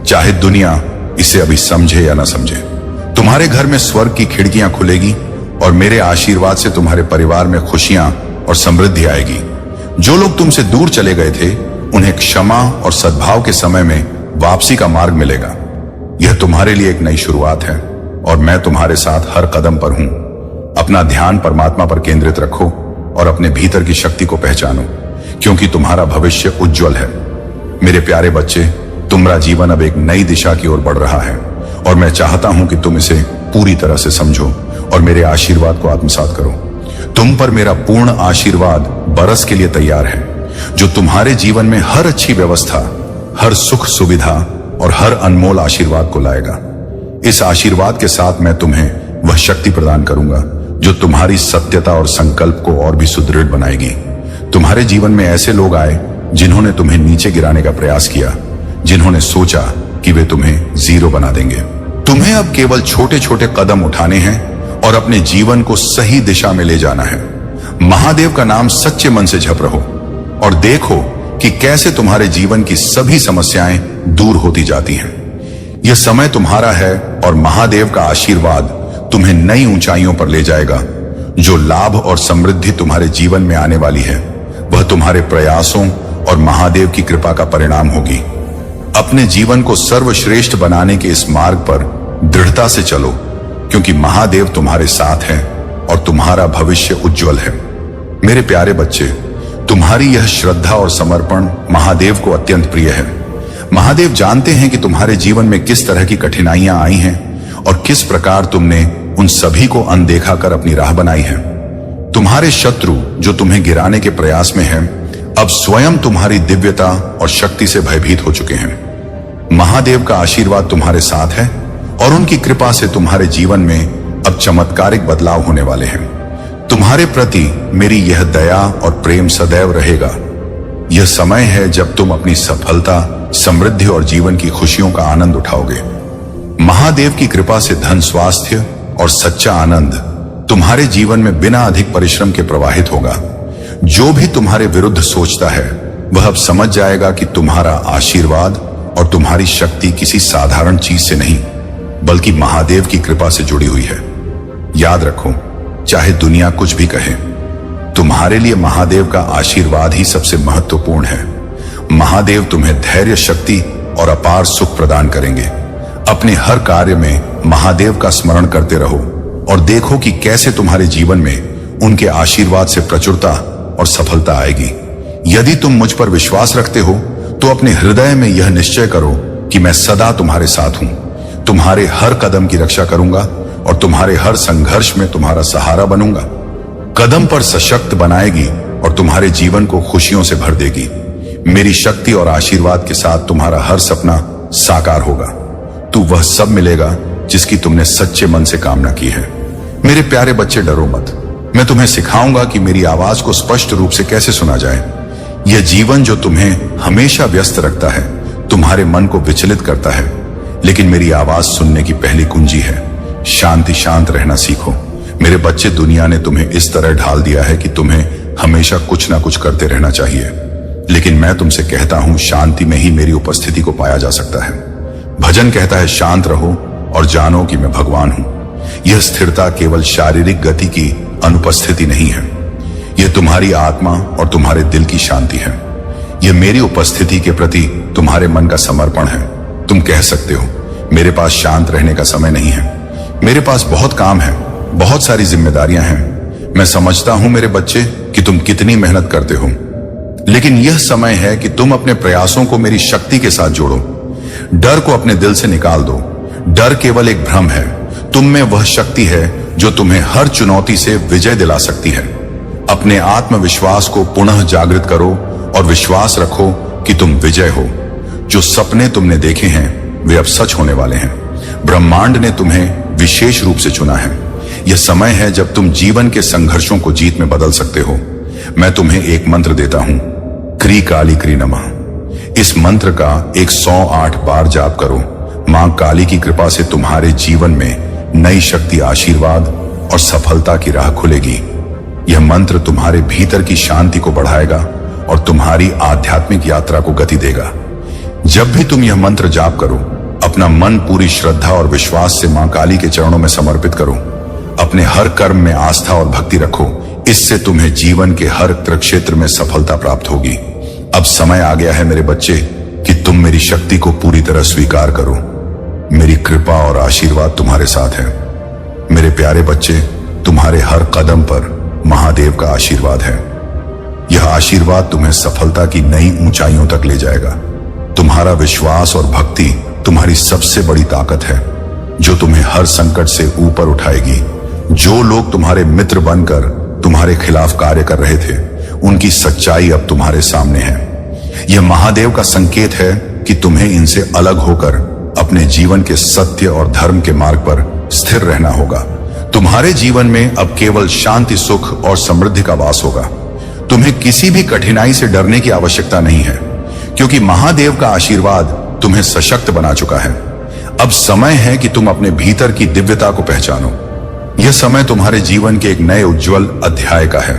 चाहे दुनिया इसे अभी समझे या ना समझे। तुम्हारे घर में स्वर्ग की खिड़कियां खुलेगी और मेरे आशीर्वाद से तुम्हारे परिवार में खुशियां और समृद्धि आएगी। जो लोग तुमसे दूर चले गए थे उन्हें क्षमा और सद्भाव के समय में वापसी का मार्ग मिलेगा। यह तुम्हारे लिए एक नई शुरुआत है और मैं तुम्हारे साथ हर कदम पर हूं। अपना ध्यान परमात्मा पर केंद्रित रखो और अपने भीतर की शक्ति को पहचानो, क्योंकि तुम्हारा भविष्य उज्जवल है। मेरे प्यारे बच्चे, तुम्हारा जीवन अब एक नई दिशा की ओर बढ़ रहा है और मैं चाहता हूं कि तुम इसे पूरी तरह से समझो और मेरे आशीर्वाद को आत्मसात करो। तुम पर मेरा पूर्ण आशीर्वाद बरस के लिए तैयार है, जो तुम्हारे जीवन में हर अच्छी व्यवस्था, हर सुख सुविधा और हर अनमोल आशीर्वाद को लाएगा। इस आशीर्वाद के साथ मैं तुम्हें वह शक्ति प्रदान करूंगा जो तुम्हारी सत्यता और संकल्प को और भी सुदृढ़ बनाएगी। तुम्हारे जीवन में ऐसे लोग आए जिन्होंने तुम्हें नीचे गिराने का प्रयास किया, जिन्होंने सोचा कि वे तुम्हें जीरो बना देंगे। तुम्हें अब केवल छोटे छोटे कदम उठाने हैं और अपने जीवन को सही दिशा में ले जाना है। महादेव का नाम सच्चे मन से जप रहो और देखो कि कैसे तुम्हारे जीवन की सभी समस्याएं दूर होती जाती हैं। यह समय तुम्हारा है और महादेव का आशीर्वाद तुम्हें नई ऊंचाइयों पर ले जाएगा। जो लाभ और समृद्धि तुम्हारे जीवन में आने वाली है वह तुम्हारे प्रयासों और महादेव की कृपा का परिणाम होगी। अपने जीवन को सर्वश्रेष्ठ बनाने के इस मार्ग पर दृढ़ता से चलो, क्योंकि महादेव तुम्हारे साथ है और तुम्हारा भविष्य उज्जवल है। मेरे प्यारे बच्चे, तुम्हारी यह श्रद्धा और समर्पण महादेव को अत्यंत प्रिय है। महादेव जानते हैं कि तुम्हारे जीवन में किस तरह की कठिनाइयां आई हैं और किस प्रकार तुमने उन सभी को अनदेखा कर अपनी राह बनाई है। तुम्हारे शत्रु जो तुम्हें गिराने के प्रयास में हैं, अब स्वयं तुम्हारी दिव्यता और शक्ति से भयभीत हो चुके हैं। महादेव का आशीर्वाद तुम्हारे साथ है और उनकी कृपा से तुम्हारे जीवन में अब चमत्कारिक बदलाव होने वाले हैं। तुम्हारे प्रति मेरी यह दया और प्रेम सदैव रहेगा। यह समय है जब तुम अपनी सफलता, समृद्धि और जीवन की खुशियों का आनंद उठाओगे। महादेव की कृपा से धन, स्वास्थ्य और सच्चा आनंद तुम्हारे जीवन में बिना अधिक परिश्रम के प्रवाहित होगा। जो भी तुम्हारे विरुद्ध सोचता है वह अब समझ जाएगा कि तुम्हारा आशीर्वाद और तुम्हारी शक्ति किसी साधारण चीज से नहीं बल्कि महादेव की कृपा से जुड़ी हुई है। याद रखो, चाहे दुनिया कुछ भी कहे, तुम्हारे लिए महादेव का आशीर्वाद ही सबसे महत्वपूर्ण है। महादेव तुम्हें धैर्य, शक्ति और अपार सुख प्रदान करेंगे। अपने हर कार्य में महादेव का स्मरण करते रहो और देखो कि कैसे तुम्हारे जीवन में उनके आशीर्वाद से प्रचुरता और सफलता आएगी। यदि तुम मुझ पर विश्वास रखते हो तो अपने हृदय में यह निश्चय करो कि मैं सदा तुम्हारे साथ हूं, तुम्हारे हर कदम की रक्षा करूंगा और तुम्हारे हर संघर्ष में तुम्हारा सहारा बनूंगा। कदम पर सशक्त बनाएगी और तुम्हारे जीवन को खुशियों से भर देगी। मेरी शक्ति और आशीर्वाद के साथ तुम्हारा हर सपना साकार होगा। तू वह सब मिलेगा जिसकी तुमने सच्चे मन से कामना की है। मेरे प्यारे बच्चे, डरो मत। मैं तुम्हें सिखाऊंगा कि मेरी आवाज को स्पष्ट रूप से कैसे सुना जाए। यह जीवन जो तुम्हें हमेशा व्यस्त रखता है, तुम्हारे मन को विचलित करता है, लेकिन मेरी आवाज सुनने की पहली कुंजी है। शांत रहना सीखो। मेरे बच्चे, दुनिया ने तुम्हें इस तरह ढाल दिया है कि तुम्हें हमेशा कुछ ना कुछ करते रहना चाहिए, लेकिन मैं तुमसे कहता हूं, शांति में ही मेरी उपस्थिति को पाया जा सकता है। भजन कहता है, शांत रहो और जानो कि मैं भगवान हूं। यह स्थिरता केवल शारीरिक गति की अनुपस्थिति नहीं है, यह तुम्हारी आत्मा और तुम्हारे दिल की शांति है। यह मेरी उपस्थिति के प्रति तुम्हारे मन का समर्पण है। तुम कह सकते हो, मेरे पास शांत रहने का समय नहीं है, मेरे पास बहुत काम है, बहुत सारी जिम्मेदारियां हैं। मैं समझता हूं मेरे बच्चे कि तुम कितनी मेहनत करते हो, लेकिन यह समय है कि तुम अपने प्रयासों को मेरी शक्ति के साथ जोड़ो। डर को अपने दिल से निकाल दो। डर केवल एक भ्रम है। तुम में वह शक्ति है जो तुम्हें हर चुनौती से विजय दिला सकती है। अपने आत्मविश्वास को पुनः जागृत करो और विश्वास रखो कि तुम विजय हो। जो सपने तुमने देखे हैं वे अब सच होने वाले हैं। ब्रह्मांड ने तुम्हें विशेष रूप से चुना है। यह समय है जब तुम जीवन के संघर्षों को जीत में बदल सकते हो। मैं तुम्हें एक मंत्र देता हूं, क्री काली क्री नमः। इस मंत्र का 108 बार जाप करो। मां काली की कृपा से तुम्हारे जीवन में नई शक्ति, आशीर्वाद और सफलता की राह खुलेगी। यह मंत्र तुम्हारे भीतर की शांति को बढ़ाएगा और तुम्हारी आध्यात्मिक यात्रा को गति देगा। जब भी तुम यह मंत्र जाप करो, अपना मन पूरी श्रद्धा और विश्वास से मां काली के चरणों में समर्पित करो। अपने हर कर्म में आस्था और भक्ति रखो। इससे तुम्हें जीवन के हर क्षेत्र में सफलता प्राप्त होगी। अब समय आ गया है मेरे बच्चे कि तुम मेरी शक्ति को पूरी तरह स्वीकार करो। मेरी कृपा और आशीर्वाद तुम्हारे साथ है। मेरे प्यारे बच्चे, तुम्हारे हर कदम पर महादेव का आशीर्वाद है। यह आशीर्वाद तुम्हें सफलता की नई ऊंचाइयों तक ले जाएगा। तुम्हारा विश्वास और भक्ति तुम्हारी सबसे बड़ी ताकत है, जो तुम्हें हर संकट से ऊपर उठाएगी। जो लोग तुम्हारे मित्र बनकर तुम्हारे खिलाफ कार्य कर रहे थे, उनकी सच्चाई अब तुम्हारे सामने है। यह महादेव का संकेत है कि तुम्हें इनसे अलग होकर अपने जीवन के सत्य और धर्म के मार्ग पर स्थिर रहना होगा। तुम्हारे जीवन में अब केवल शांति, सुख और समृद्धि का वास होगा। तुम्हें किसी भी कठिनाई से डरने की आवश्यकता नहीं है, क्योंकि महादेव का आशीर्वाद तुम्हें सशक्त बना चुका है। अब समय है कि तुम अपने भीतर की दिव्यता को पहचानो। यह समय तुम्हारे जीवन के एक नए उज्जवल अध्याय का है।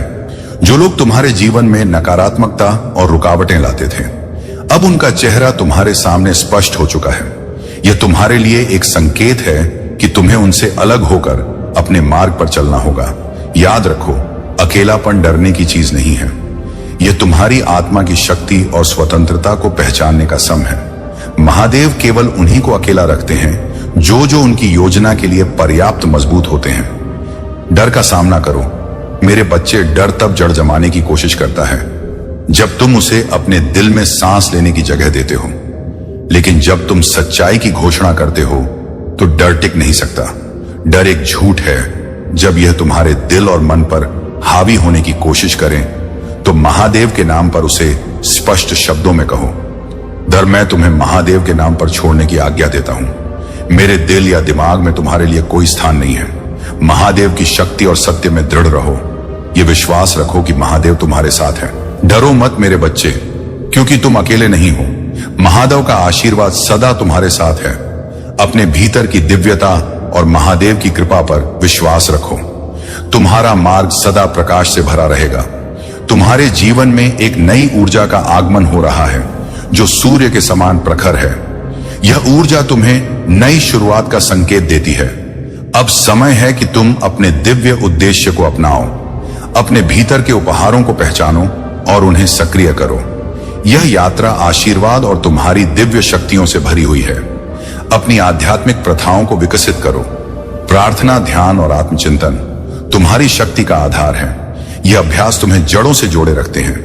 जो लोग तुम्हारे जीवन में नकारात्मकता और रुकावटें लाते थे, अब उनका चेहरा तुम्हारे सामने स्पष्ट हो चुका है। यह तुम्हारे लिए एक संकेत है कि तुम्हें उनसे अलग होकर अपने मार्ग पर चलना होगा। याद रखो, अकेलापन डरने की चीज नहीं है। यह तुम्हारी आत्मा की शक्ति और स्वतंत्रता को पहचानने का सम है। महादेव केवल उन्हीं को अकेला रखते हैं जो उनकी योजना के लिए पर्याप्त मजबूत होते हैं। डर का सामना करो मेरे बच्चे। डर तब जड़ जमाने की कोशिश करता है जब तुम उसे अपने दिल में सांस लेने की जगह देते हो, लेकिन जब तुम सच्चाई की घोषणा करते हो तो डर टिक नहीं सकता। डर एक झूठ है। जब यह तुम्हारे दिल और मन पर हावी होने की कोशिश करें तो महादेव के नाम पर उसे स्पष्ट शब्दों में कहो, डर मैं तुम्हें महादेव के नाम पर छोड़ने की आज्ञा देता हूं। मेरे दिल या दिमाग में तुम्हारे लिए कोई स्थान नहीं है। महादेव की शक्ति और सत्य में दृढ़ रहो। ये विश्वास रखो कि महादेव तुम्हारे साथ है। डरो मत मेरे बच्चे, क्योंकि तुम अकेले नहीं हो। महादेव का आशीर्वाद सदा तुम्हारे साथ है। अपने भीतर की दिव्यता और महादेव की कृपा पर विश्वास रखो। तुम्हारा मार्ग सदा प्रकाश से भरा रहेगा। तुम्हारे जीवन में एक नई ऊर्जा का आगमन हो रहा है जो सूर्य के समान प्रखर है। यह ऊर्जा तुम्हें नई शुरुआत का संकेत देती है। अब समय है कि तुम अपने दिव्य उद्देश्य को अपनाओ, अपने भीतर के उपहारों को पहचानो और उन्हें सक्रिय करो। यह यात्रा आशीर्वाद और तुम्हारी दिव्य शक्तियों से भरी हुई है। अपनी आध्यात्मिक प्रथाओं को विकसित करो। प्रार्थना, ध्यान और आत्मचिंतन तुम्हारी शक्ति का आधार है। यह अभ्यास तुम्हें जड़ों से जोड़े रखते हैं,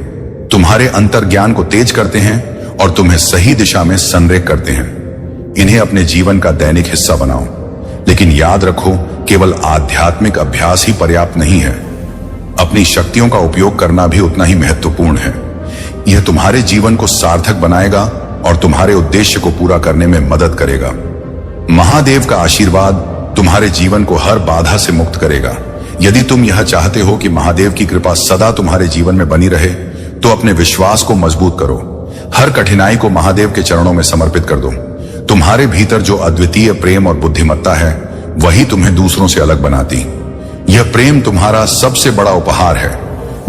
तुम्हारे अंतर्ज्ञान को तेज करते हैं और तुम्हें सही दिशा में संरेख करते हैं। इन्हें अपने जीवन का दैनिक हिस्सा बनाओ। लेकिन याद रखो, केवल आध्यात्मिक अभ्यास ही पर्याप्त नहीं है। अपनी शक्तियों का उपयोग करना भी उतना ही महत्वपूर्ण है। यह तुम्हारे जीवन को सार्थक बनाएगा और तुम्हारे उद्देश्य को पूरा करने में मदद करेगा। महादेव का आशीर्वाद तुम्हारे जीवन को हर बाधा से मुक्त करेगा। यदि तुम यह चाहते हो कि महादेव की कृपा सदा तुम्हारे जीवन में बनी रहे, तो अपने विश्वास को मजबूत करो। हर कठिनाई को महादेव के चरणों में समर्पित कर दो। तुम्हारे भीतर जो अद्वितीय प्रेम और बुद्धिमत्ता है, वही तुम्हें दूसरों से अलग बनाती। यह प्रेम तुम्हारा सबसे बड़ा उपहार है,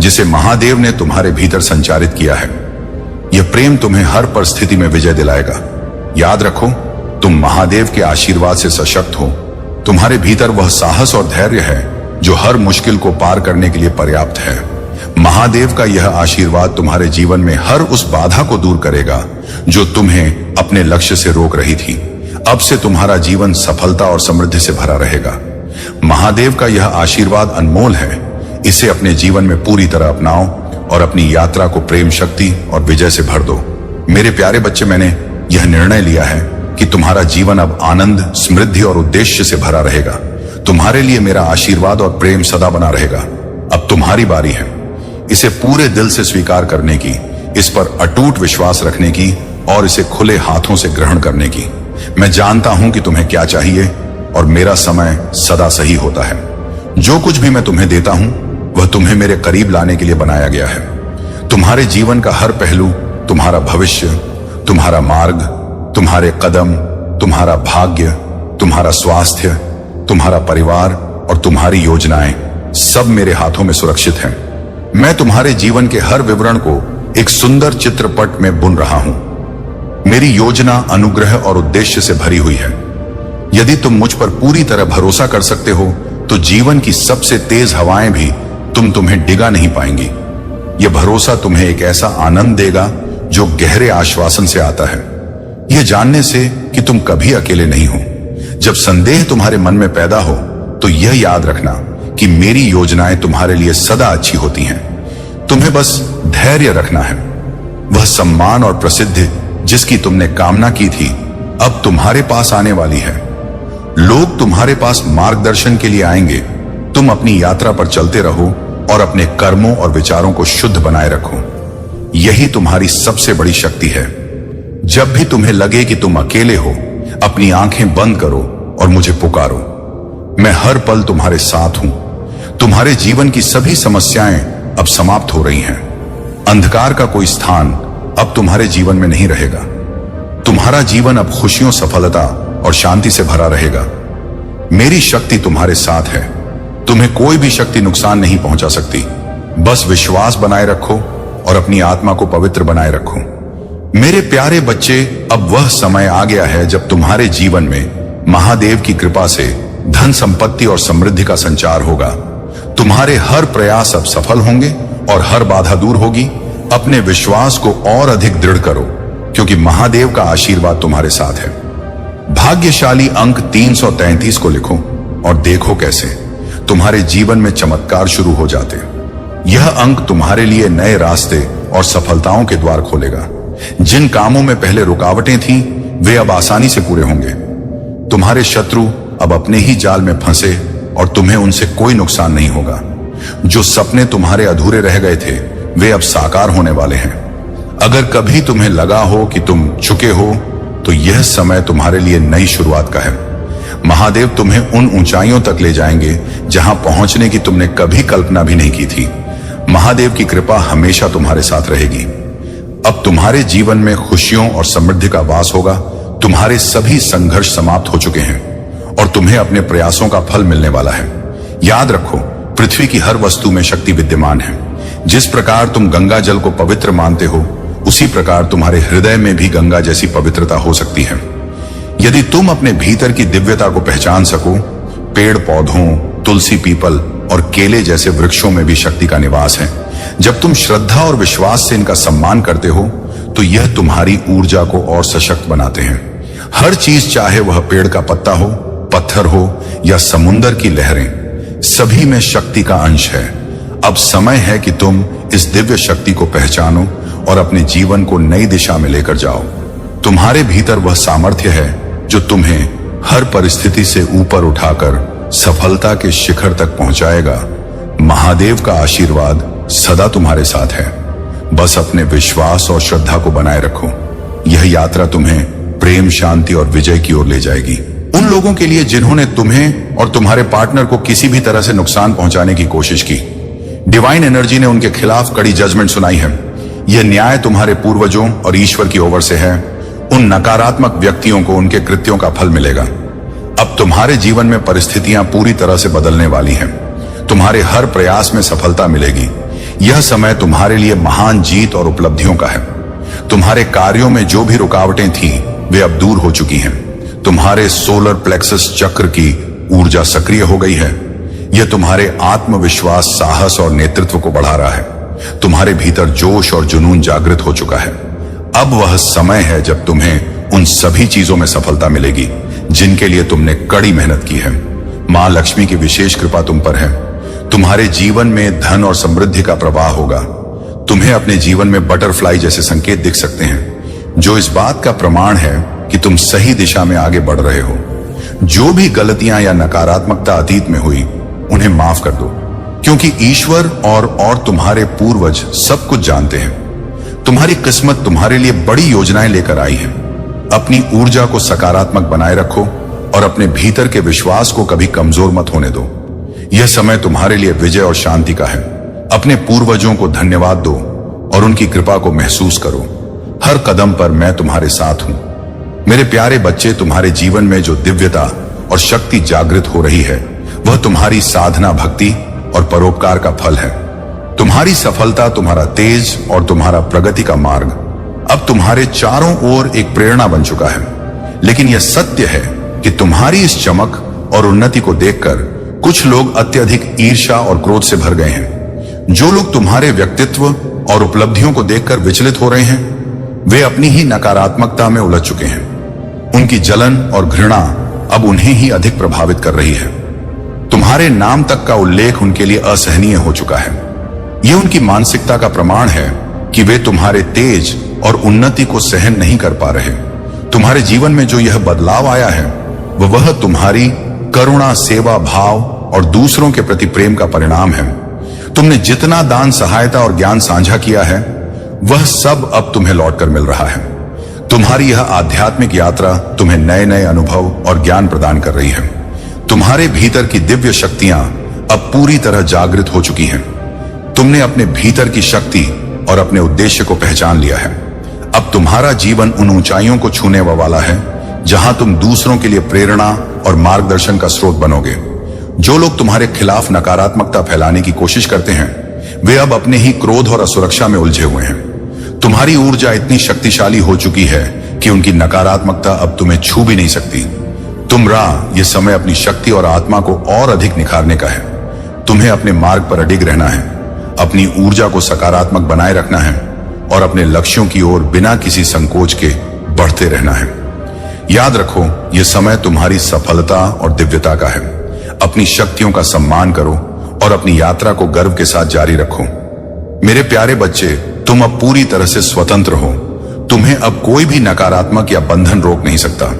जिसे महादेव ने तुम्हारे भीतर संचारित किया है। यह प्रेम तुम्हें हर परिस्थिति में विजय दिलाएगा। याद रखो, तुम महादेव के आशीर्वाद से सशक्त हो। तुम्हारे भीतर वह साहस और धैर्य है जो हर मुश्किल को पार करने के लिए पर्याप्त है। महादेव का यह आशीर्वाद तुम्हारे जीवन में हर उस बाधा को दूर करेगा जो तुम्हें अपने लक्ष्य से रोक रही थी। अब से तुम्हारा जीवन सफलता और समृद्धि से भरा रहेगा। महादेव का यह आशीर्वाद अनमोल है। इसे अपने जीवन में पूरी तरह अपनाओ और अपनी यात्रा को प्रेम, शक्ति और विजय से भर दो। मेरे प्यारे बच्चे, मैंने यह निर्णय लिया है कि तुम्हारा जीवन अब आनंद, समृद्धि और उद्देश्य से भरा रहेगा। तुम्हारे लिए मेरा आशीर्वाद और प्रेम सदा बना रहेगा। अब तुम्हारी बारी है इसे पूरे दिल से स्वीकार करने की, इस पर अटूट विश्वास रखने की और इसे खुले हाथों से ग्रहण करने की। मैं जानता हूं कि तुम्हें क्या चाहिए और मेरा समय सदा सही होता है। जो कुछ भी मैं तुम्हें देता हूं, वह तुम्हें मेरे करीब लाने के लिए बनाया गया है। तुम्हारे जीवन का हर पहलू, तुम्हारा भविष्य, तुम्हारा मार्ग, तुम्हारे कदम, तुम्हारा भाग्य, तुम्हारा स्वास्थ्य, तुम्हारा परिवार और तुम्हारी योजनाएं सब मेरे हाथों में सुरक्षित हैं। मैं तुम्हारे जीवन के हर विवरण को एक सुंदर चित्रपट में बुन रहा हूं। मेरी योजना अनुग्रह और उद्देश्य से भरी हुई है। यदि तुम मुझ पर पूरी तरह भरोसा कर सकते हो, तो जीवन की सबसे तेज हवाएं भी तुम्हें डिगा नहीं पाएंगी। यह भरोसा तुम्हें एक ऐसा आनंद देगा जो गहरे आश्वासन से आता है, यह जानने से कि तुम कभी अकेले नहीं हो। जब संदेह तुम्हारे मन में पैदा हो, तो यह याद रखना कि मेरी योजनाएं तुम्हारे लिए सदा अच्छी होती हैं। तुम्हें बस धैर्य रखना है। वह सम्मान और प्रसिद्धि जिसकी तुमने कामना की थी, अब तुम्हारे पास आने वाली है। लोग तुम्हारे पास मार्गदर्शन के लिए आएंगे। तुम अपनी यात्रा पर चलते रहो और अपने कर्मों और विचारों को शुद्ध बनाए रखो। यही तुम्हारी सबसे बड़ी शक्ति है। जब भी तुम्हें लगे कि तुम अकेले हो, अपनी आंखें बंद करो और मुझे पुकारो। मैं हर पल तुम्हारे साथ हूं। तुम्हारे जीवन की सभी समस्याएं अब समाप्त हो रही हैं। अंधकार का कोई स्थान अब तुम्हारे जीवन में नहीं रहेगा। तुम्हारा जीवन अब खुशियों, सफलता और शांति से भरा रहेगा। मेरी शक्ति तुम्हारे साथ है। तुम्हें कोई भी शक्ति नुकसान नहीं पहुंचा सकती। बस विश्वास बनाए रखो और अपनी आत्मा को पवित्र बनाए रखो। मेरे प्यारे बच्चे, अब वह समय आ गया है जब तुम्हारे जीवन में महादेव की कृपा से धन, संपत्ति और समृद्धि का संचार होगा। तुम्हारे हर प्रयास अब सफल होंगे और हर बाधा दूर होगी। अपने विश्वास को और अधिक दृढ़ करो, क्योंकि महादेव का आशीर्वाद तुम्हारे साथ है। भाग्यशाली अंक 333 को लिखो और देखो कैसे तुम्हारे जीवन में चमत्कार शुरू हो जाते। यह अंक तुम्हारे लिए नए रास्ते और सफलताओं के द्वार खोलेगा। जिन कामों में पहले रुकावटें थीं, वे अब आसानी से पूरे होंगे। तुम्हारे शत्रु अब अपने ही जाल में फंसे और तुम्हें उनसे कोई नुकसान नहीं होगा। जो सपने तुम्हारे अधूरे रह गए थे, वे अब साकार होने वाले हैं। अगर कभी तुम्हें लगा हो कि तुम चुके हो, तो यह समय तुम्हारे लिए नई शुरुआत का है। महादेव तुम्हें उन ऊंचाइयों तक ले जाएंगे जहां पहुंचने की तुमने कभी कल्पना भी नहीं की थी। महादेव की कृपा हमेशा तुम्हारे साथ रहेगी। अब तुम्हारे जीवन में खुशियों और समृद्धि का वास होगा। तुम्हारे सभी संघर्ष समाप्त हो चुके हैं और तुम्हें अपने प्रयासों का फल मिलने वाला है। याद रखो, पृथ्वी की हर वस्तु में शक्ति विद्यमान है। जिस प्रकार तुम गंगा जल को पवित्र मानते हो, उसी प्रकार तुम्हारे हृदय में भी गंगा जैसी पवित्रता हो सकती है। यदि तुम अपने भीतर की दिव्यता को पहचान सको, पेड़ पौधों, तुलसी, पीपल और केले जैसे वृक्षों में भी शक्ति का निवास है। जब तुम श्रद्धा और विश्वास से इनका सम्मान करते हो, तो यह तुम्हारी ऊर्जा को और सशक्त बनाते हैं। हर चीज, चाहे वह पेड़ का पत्ता हो, पत्थर हो या समुंदर की लहरें, सभी में शक्ति का अंश है। अब समय है कि तुम इस दिव्य शक्ति को पहचानो और अपने जीवन को नई दिशा में लेकर जाओ। तुम्हारे भीतर वह सामर्थ्य है जो तुम्हें हर परिस्थिति से ऊपर उठाकर सफलता के शिखर तक पहुंचाएगा। महादेव का आशीर्वाद सदा तुम्हारे साथ है। बस अपने विश्वास और श्रद्धा को बनाए रखो। यह यात्रा तुम्हें प्रेम, शांति और विजय की ओर ले जाएगी। उन लोगों के लिए जिन्होंने तुम्हें और तुम्हारे पार्टनर को किसी भी तरह से नुकसान पहुंचाने की कोशिश की, डिवाइन एनर्जी ने उनके खिलाफ कड़ी जजमेंट सुनाई है। यह न्याय तुम्हारे पूर्वजों और ईश्वर की ओर से है। उन नकारात्मक व्यक्तियों को उनके कृत्यों का फल मिलेगा। अब तुम्हारे जीवन में परिस्थितियां पूरी तरह से बदलने वाली हैं। तुम्हारे हर प्रयास में सफलता मिलेगी। यह समय तुम्हारे लिए महान जीत और उपलब्धियों का है। तुम्हारे कार्यों में जो भी रुकावटें थीं, वे अब दूर हो चुकी हैं। तुम्हारे सोलर प्लेक्सस चक्र की ऊर्जा सक्रिय हो गई है। यह तुम्हारे आत्मविश्वास, साहस और नेतृत्व को बढ़ा रहा है। तुम्हारे भीतर जोश और जुनून जागृत हो चुका है। अब वह समय है जब तुम्हें उन सभी चीजों में सफलता मिलेगी जिनके लिए तुमने कड़ी मेहनत की है। मां लक्ष्मी की विशेष कृपा तुम पर है। तुम्हारे जीवन में धन और समृद्धि का प्रवाह होगा। तुम्हें अपने जीवन में बटरफ्लाई जैसे संकेत दिख सकते हैं, जो इस बात का प्रमाण है कि तुम सही दिशा में आगे बढ़ रहे हो। जो भी गलतियां या नकारात्मकता अतीत में हुई, उन्हें माफ कर दो, क्योंकि ईश्वर और तुम्हारे पूर्वज सब कुछ जानते हैं। तुम्हारी किस्मत तुम्हारे लिए बड़ी योजनाएं लेकर आई है। अपनी ऊर्जा को सकारात्मक बनाए रखो और अपने भीतर के विश्वास को कभी कमजोर मत होने दो। यह समय तुम्हारे लिए विजय और शांति का है। अपने पूर्वजों को धन्यवाद दो और उनकी कृपा को महसूस करो। हर कदम पर मैं तुम्हारे साथ हूं। मेरे प्यारे बच्चे, तुम्हारे जीवन में जो दिव्यता और शक्ति जागृत हो रही है, वह तुम्हारी साधना, भक्ति और परोपकार का फल है। तुम्हारी सफलता, तुम्हारा तेज और तुम्हारा प्रगति का मार्ग अब तुम्हारे चारों ओर एक प्रेरणा बन चुका है। लेकिन यह सत्य है कि तुम्हारी इस चमक और उन्नति को देखकर कुछ लोग अत्यधिक ईर्ष्या और क्रोध से भर गए हैं। जो लोग तुम्हारे व्यक्तित्व और उपलब्धियों को देखकर विचलित हो रहे हैं, वे अपनी ही नकारात्मकता में उलझ चुके हैं। उनकी जलन और घृणा अब उन्हें ही अधिक प्रभावित कर रही है। तुम्हारे नाम तक का उल्लेख उनके लिए असहनीय हो चुका है। यह उनकी मानसिकता का प्रमाण है कि वे तुम्हारे तेज और उन्नति को सहन नहीं कर पा रहे। तुम्हारे जीवन में जो यह बदलाव आया है, वह तुम्हारी करुणा, सेवा भाव और दूसरों के प्रति प्रेम का परिणाम है। तुमने जितना दान, सहायता और ज्ञान साझा किया है, वह सब अब तुम्हें लौटकर मिल रहा है। तुम्हारी यह आध्यात्मिक यात्रा तुम्हें नए नए अनुभव और ज्ञान प्रदान कर रही है। तुम्हारे भीतर की दिव्य शक्तियां अब पूरी तरह जागृत हो चुकी हैं। तुमने अपने भीतर की शक्ति और अपने उद्देश्य को पहचान लिया है। अब तुम्हारा जीवन उन ऊंचाइयों को छूने वाला है जहां तुम दूसरों के लिए प्रेरणा और मार्गदर्शन का स्रोत बनोगे। जो लोग तुम्हारे खिलाफ नकारात्मकता फैलाने की कोशिश करते हैं, वे अब अपने ही क्रोध और असुरक्षा में उलझे हुए हैं। तुम्हारी ऊर्जा इतनी शक्तिशाली हो चुकी है कि उनकी नकारात्मकता अब तुम्हें छू भी नहीं सकती। यह समय अपनी शक्ति और आत्मा को और अधिक निखारने का है। तुम्हें अपने मार्ग पर अडिग रहना है, अपनी ऊर्जा को सकारात्मक बनाए रखना है और अपने लक्ष्यों की ओर बिना किसी संकोच के बढ़ते रहना है। याद रखो, यह समय तुम्हारी सफलता और दिव्यता का है। अपनी शक्तियों का सम्मान करो और अपनी यात्रा को गर्व के साथ जारी रखो। मेरे प्यारे बच्चे, तुम अब पूरी तरह से स्वतंत्र हो। तुम्हें अब कोई भी नकारात्मक या बंधन रोक नहीं सकता।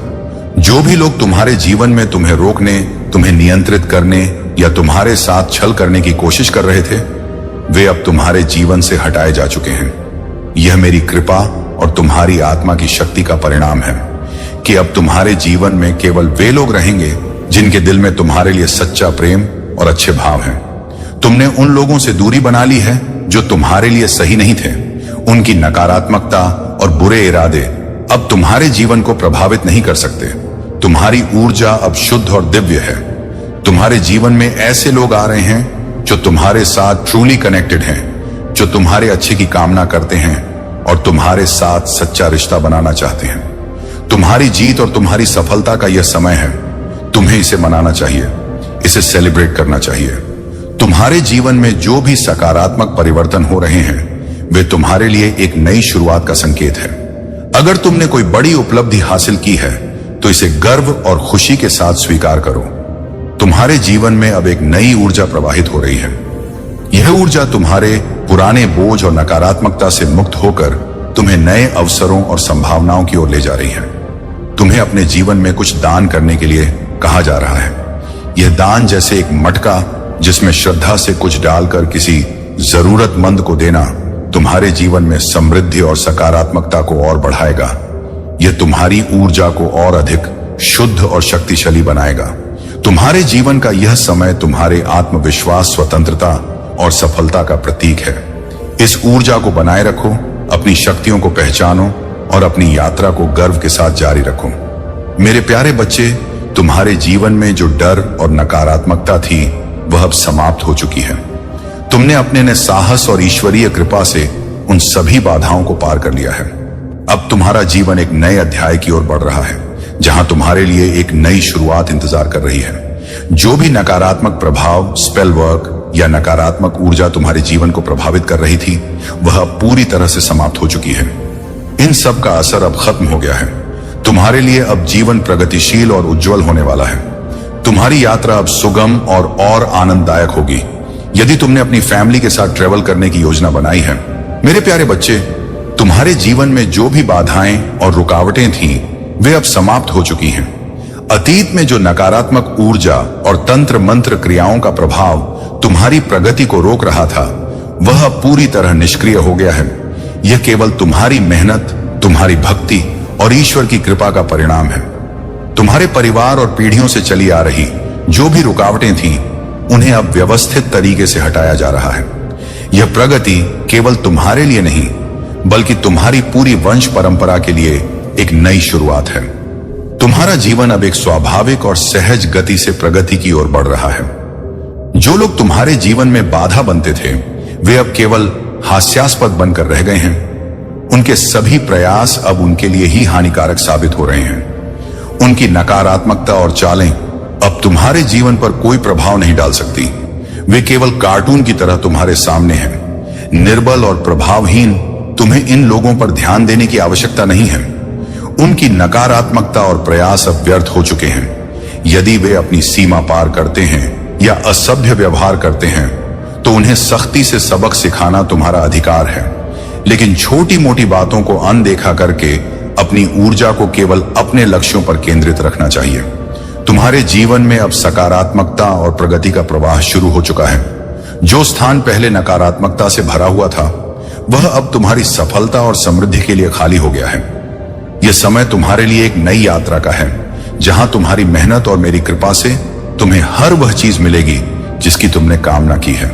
जो भी लोग तुम्हारे जीवन में तुम्हें रोकने, तुम्हें नियंत्रित करने या तुम्हारे साथ छल करने की कोशिश कर रहे थे, वे अब तुम्हारे जीवन से हटाए जा चुके हैं। यह मेरी कृपा और तुम्हारी आत्मा की शक्ति का परिणाम है। कि अब तुम्हारे जीवन में केवल वे लोग रहेंगे जिनके दिल में तुम्हारे लिए सच्चा प्रेम और अच्छे भाव हैं। तुमने उन लोगों से दूरी बना ली है जो तुम्हारे लिए सही नहीं थे। उनकी नकारात्मकता और बुरे इरादे अब तुम्हारे जीवन को प्रभावित नहीं कर सकते। तुम्हारी ऊर्जा अब शुद्ध और दिव्य है। तुम्हारे जीवन में ऐसे लोग आ रहे हैं जो तुम्हारे साथ ट्रूली कनेक्टेड हैं, जो तुम्हारे अच्छे की कामना करते हैं और तुम्हारे साथ सच्चा रिश्ता बनाना चाहते हैं। तुम्हारी जीत और तुम्हारी सफलता का यह समय है। तुम्हें इसे मनाना चाहिए, इसे सेलिब्रेट करना चाहिए। तुम्हारे जीवन में जो भी सकारात्मक परिवर्तन हो रहे हैं वे तुम्हारे लिए एक नई शुरुआत का संकेत है। अगर तुमने कोई बड़ी उपलब्धि हासिल की है तो इसे गर्व और खुशी के साथ स्वीकार करो। तुम्हारे जीवन में अब एक नई ऊर्जा प्रवाहित हो रही है। यह ऊर्जा तुम्हारे पुराने बोझ और नकारात्मकता से मुक्त होकर तुम्हें नए अवसरों और संभावनाओं की ओर ले जा रही है। तुम्हें अपने जीवन में कुछ दान करने के लिए कहा जा रहा है। यह दान जैसे एक मटका जिसमें श्रद्धा से कुछ डालकर किसी जरूरतमंद को देना तुम्हारे जीवन में समृद्धि और सकारात्मकता को और बढ़ाएगा। यह तुम्हारी ऊर्जा को और अधिक शुद्ध और शक्तिशाली बनाएगा। तुम्हारे जीवन का यह समय तुम्हारे आत्मविश्वास, स्वतंत्रता और सफलता का प्रतीक है। इस ऊर्जा को बनाए रखो, अपनी शक्तियों को पहचानो और अपनी यात्रा को गर्व के साथ जारी रखो। मेरे प्यारे बच्चे, तुम्हारे जीवन में जो डर और नकारात्मकता थी वह अब समाप्त हो चुकी है। तुमने अपने ने साहस और ईश्वरीय कृपा से उन सभी बाधाओं को पार कर लिया है। अब तुम्हारा जीवन एक नए अध्याय की ओर बढ़ रहा है जहां तुम्हारे लिए एक नई शुरुआत इंतजार कर रही है। जो भी नकारात्मक प्रभाव, स्पेल वर्क या नकारात्मक ऊर्जा तुम्हारे जीवन को प्रभावित कर रही थी वह अब पूरी तरह से समाप्त हो चुकी है। इन सब का असर अब खत्म हो गया है। तुम्हारे लिए अब जीवन प्रगतिशील और उज्जवल होने वाला है। तुम्हारी यात्रा अब सुगम और आनंददायक होगी। यदि तुमने अपनी फैमिली के साथ ट्रेवल करने की योजना बनाई है, मेरे प्यारे बच्चे, तुम्हारे जीवन में जो भी बाधाएं और रुकावटें थीं, वे अब समाप्त हो चुकी हैं। अतीत में जो नकारात्मक ऊर्जा और तंत्र मंत्र क्रियाओं का प्रभाव तुम्हारी प्रगति को रोक रहा था, वह अब पूरी तरह निष्क्रिय हो गया है। यह केवल तुम्हारी मेहनत, तुम्हारी भक्ति और ईश्वर की कृपा का परिणाम है। तुम्हारे परिवार और पीढ़ियों से चली आ रही जो भी रुकावटें थीं, उन्हें अब व्यवस्थित तरीके से हटाया जा रहा है। यह प्रगति केवल तुम्हारे लिए नहीं बल्कि तुम्हारी पूरी वंश परंपरा के लिए एक नई शुरुआत है। तुम्हारा जीवन अब एक स्वाभाविक और सहज गति से प्रगति की ओर बढ़ रहा है। जो लोग तुम्हारे जीवन में बाधा बनते थे वे अब केवल हास्यास्पद बनकर रह गए हैं। उनके सभी प्रयास अब उनके लिए ही हानिकारक साबित हो रहे हैं। उनकी नकारात्मकता और चालें अब तुम्हारे जीवन पर कोई प्रभाव नहीं डाल सकती। वे केवल कार्टून की तरह तुम्हारे सामने हैं। निर्बल और प्रभावहीन, तुम्हें इन लोगों पर ध्यान देने की आवश्यकता नहीं है। उनकी नकारात्मकता और प्रयास अब व्यर्थ हो चुके हैं। यदि वे अपनी सीमा पार करते हैं या असभ्य व्यवहार करते हैं तो उन्हें सख्ती से सबक सिखाना तुम्हारा अधिकार है। लेकिन छोटी मोटी बातों को अनदेखा करके अपनी ऊर्जा को केवल अपने लक्ष्यों पर केंद्रित रखना चाहिए। तुम्हारे जीवन में अब सकारात्मकता और प्रगति का प्रवाह शुरू हो चुका है। जो स्थान पहले नकारात्मकता से भरा हुआ था वह अब तुम्हारी सफलता और समृद्धि के लिए खाली हो गया है। यह समय तुम्हारे लिए एक नई यात्रा का है जहां तुम्हारी मेहनत और मेरी कृपा से तुम्हें हर वह चीज मिलेगी जिसकी तुमने कामना की है।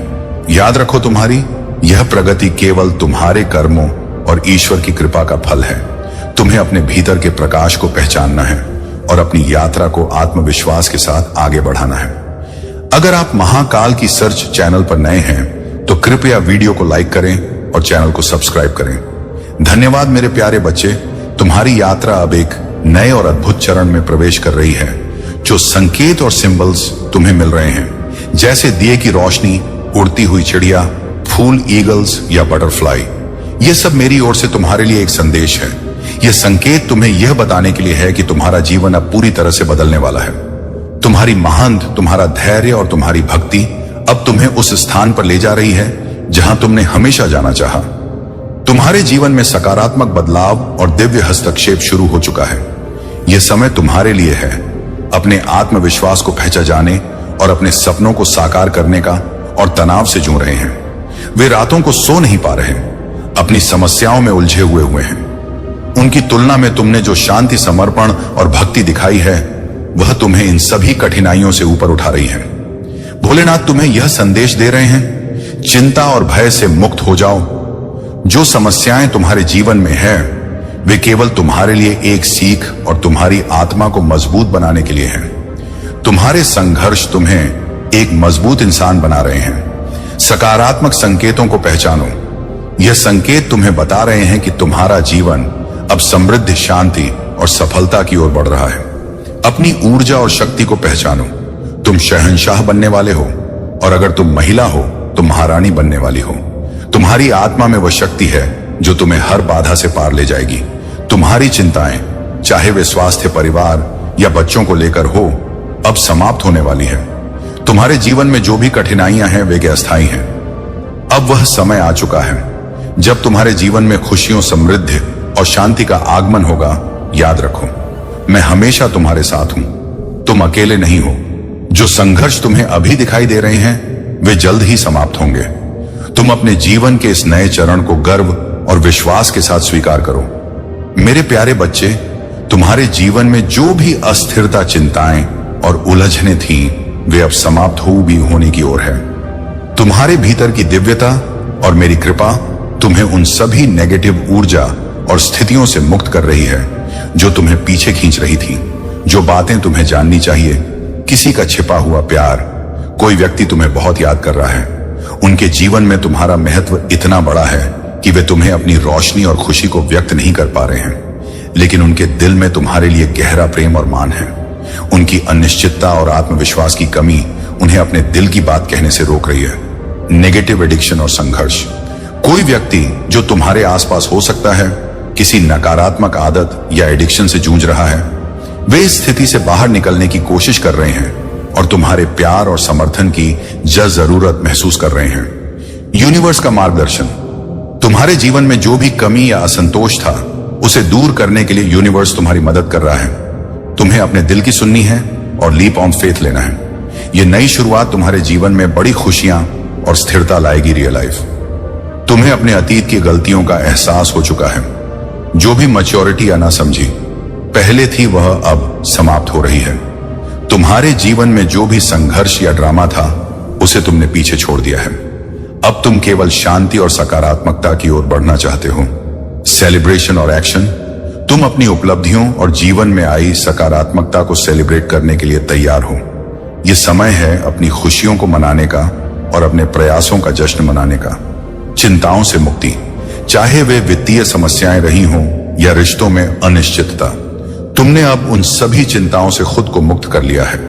याद रखो, तुम्हारी यह प्रगति केवल तुम्हारे कर्मों और ईश्वर की कृपा का फल है। तुम्हें अपने भीतर के प्रकाश को पहचानना है और अपनी यात्रा को आत्मविश्वास के साथ आगे बढ़ाना है। अगर आप महाकाल की सर्च चैनल पर नए हैं तो कृपया वीडियो को लाइक करें और चैनल को सब्सक्राइब करें। धन्यवाद मेरे प्यारे बच्चे। तुम्हारी यात्रा अब एक नए और अद्भुत चरण में प्रवेश कर रही है। जो संकेत और सिंबल्स तुम्हें मिल रहे हैं, जैसे दिए की रोशनी, उड़ती हुई चिड़िया, फूल, ईगल्स या बटरफ्लाई, ये सब मेरी ओर से तुम्हारे लिए एक संदेश है। यह संकेत तुम्हें यह बताने के लिए है कि तुम्हारा जीवन अब पूरी तरह से बदलने वाला है। तुम्हारी मेहनत, तुम्हारा धैर्य और तुम्हारी भक्ति अब तुम्हें उस स्थान पर ले जा रही है जहां तुमने हमेशा जाना चाहा। तुम्हारे जीवन में सकारात्मक बदलाव और दिव्य हस्तक्षेप शुरू हो चुका है। यह समय तुम्हारे लिए है अपने आत्मविश्वास को पहचाने और अपने सपनों को साकार करने का। और तनाव से जूझ रहे हैं, वे रातों को सो नहीं पा रहे, अपनी समस्याओं में उलझे हुए हैं। उनकी तुलना में तुमने जो शांति, समर्पण और भक्ति दिखाई है, वह तुम्हें इन सभी कठिनाइयों से ऊपर उठा रही है। भोलेनाथ तुम्हें यह संदेश दे रहे हैं, चिंता और भय से मुक्त हो जाओ। जो समस्याएं तुम्हारे जीवन में है, वे केवल तुम्हारे लिए एक सीख और तुम्हारी आत्मा को मजबूत बनाने के लिए हैं। तुम्हारे संघर्ष तुम्हें एक मजबूत इंसान बना रहे हैं। सकारात्मक संकेतों को पहचानो। यह संकेत तुम्हें बता रहे हैं कि तुम्हारा जीवन अब समृद्धि, शांति और सफलता की ओर बढ़ रहा है। अपनी ऊर्जा और शक्ति को पहचानो। तुम शहंशाह बनने वाले हो, और अगर तुम महिला हो तो महारानी बनने वाली हो। तुम्हारी आत्मा में वह शक्ति है जो तुम्हें हर बाधा से पार ले जाएगी। तुम्हारी चिंताएं, चाहे वे स्वास्थ्य, परिवार या बच्चों को लेकर हो, अब समाप्त होने वाली है। तुम्हारे जीवन में जो भी कठिनाइयां हैं, वे अस्थायी हैं। अब वह समय आ चुका है जब तुम्हारे जीवन में खुशियों, समृद्धि और शांति का आगमन होगा। याद रखो, मैं हमेशा तुम्हारे साथ हूं। तुम अकेले नहीं हो। जो संघर्ष तुम्हें अभी दिखाई दे रहे हैं, वे जल्द ही समाप्त होंगे। तुम अपने जीवन के इस नए चरण को गर्व और विश्वास के साथ स्वीकार करो। मेरे प्यारे बच्चे, तुम्हारे जीवन में जो भी अस्थिरता, चिंताएं और उलझने थीं, वे अब समाप्त होने की ओर है। तुम्हारे भीतर की दिव्यता और मेरी कृपा तुम्हें उन सभी नेगेटिव ऊर्जा और स्थितियों से मुक्त कर रही है जो तुम्हें पीछे खींच रही थी। जो बातें तुम्हें जाननी चाहिए, किसी का छिपा हुआ प्यार, कोई व्यक्ति तुम्हें बहुत याद कर रहा है। उनके जीवन में तुम्हारा महत्व इतना बड़ा है कि वे तुम्हें अपनी रोशनी और खुशी को व्यक्त नहीं कर पा रहे हैं, लेकिन उनके दिल में तुम्हारे लिए गहरा प्रेम और मान है। उनकी अनिश्चितता और आत्मविश्वास की कमी उन्हें अपने दिल की बात कहने से रोक रही है। नेगेटिव एडिक्शन और संघर्ष। कोई व्यक्ति जो तुम्हारे आसपास हो सकता है, किसी नकारात्मक आदत या एडिक्शन से जूझ रहा है। वे इस स्थिति से बाहर निकलने की कोशिश कर रहे हैं और तुम्हारे प्यार और समर्थन की जरूरत महसूस कर रहे हैं। यूनिवर्स का मार्गदर्शन। तुम्हारे जीवन में जो भी कमी या असंतोष था, उसे दूर करने के लिए यूनिवर्स तुम्हारी मदद कर रहा है। तुम्हें अपने दिल की सुननी है और लीप ऑन फेथ लेना है। यह नई शुरुआत तुम्हारे जीवन में बड़ी खुशियां और स्थिरता लाएगी। Real life. तुम्हें अपने अतीत की गलतियों का एहसास हो चुका है। जो भी मैच्योरिटी या ना समझी पहले थी, वह अब समाप्त हो रही है। तुम्हारे जीवन में जो भी संघर्ष या ड्रामा था, उसे तुमने पीछे छोड़ दिया है। अब तुम केवल शांति और सकारात्मकता की ओर बढ़ना चाहते हो। सेलिब्रेशन और एक्शन। तुम अपनी उपलब्धियों और जीवन में आई सकारात्मकता को सेलिब्रेट करने के लिए तैयार हो। यह समय है अपनी खुशियों को मनाने का और अपने प्रयासों का जश्न मनाने का। चिंताओं से मुक्ति, चाहे वे वित्तीय समस्याएं रही हों या रिश्तों में अनिश्चितता, तुमने अब उन सभी चिंताओं से खुद को मुक्त कर लिया है।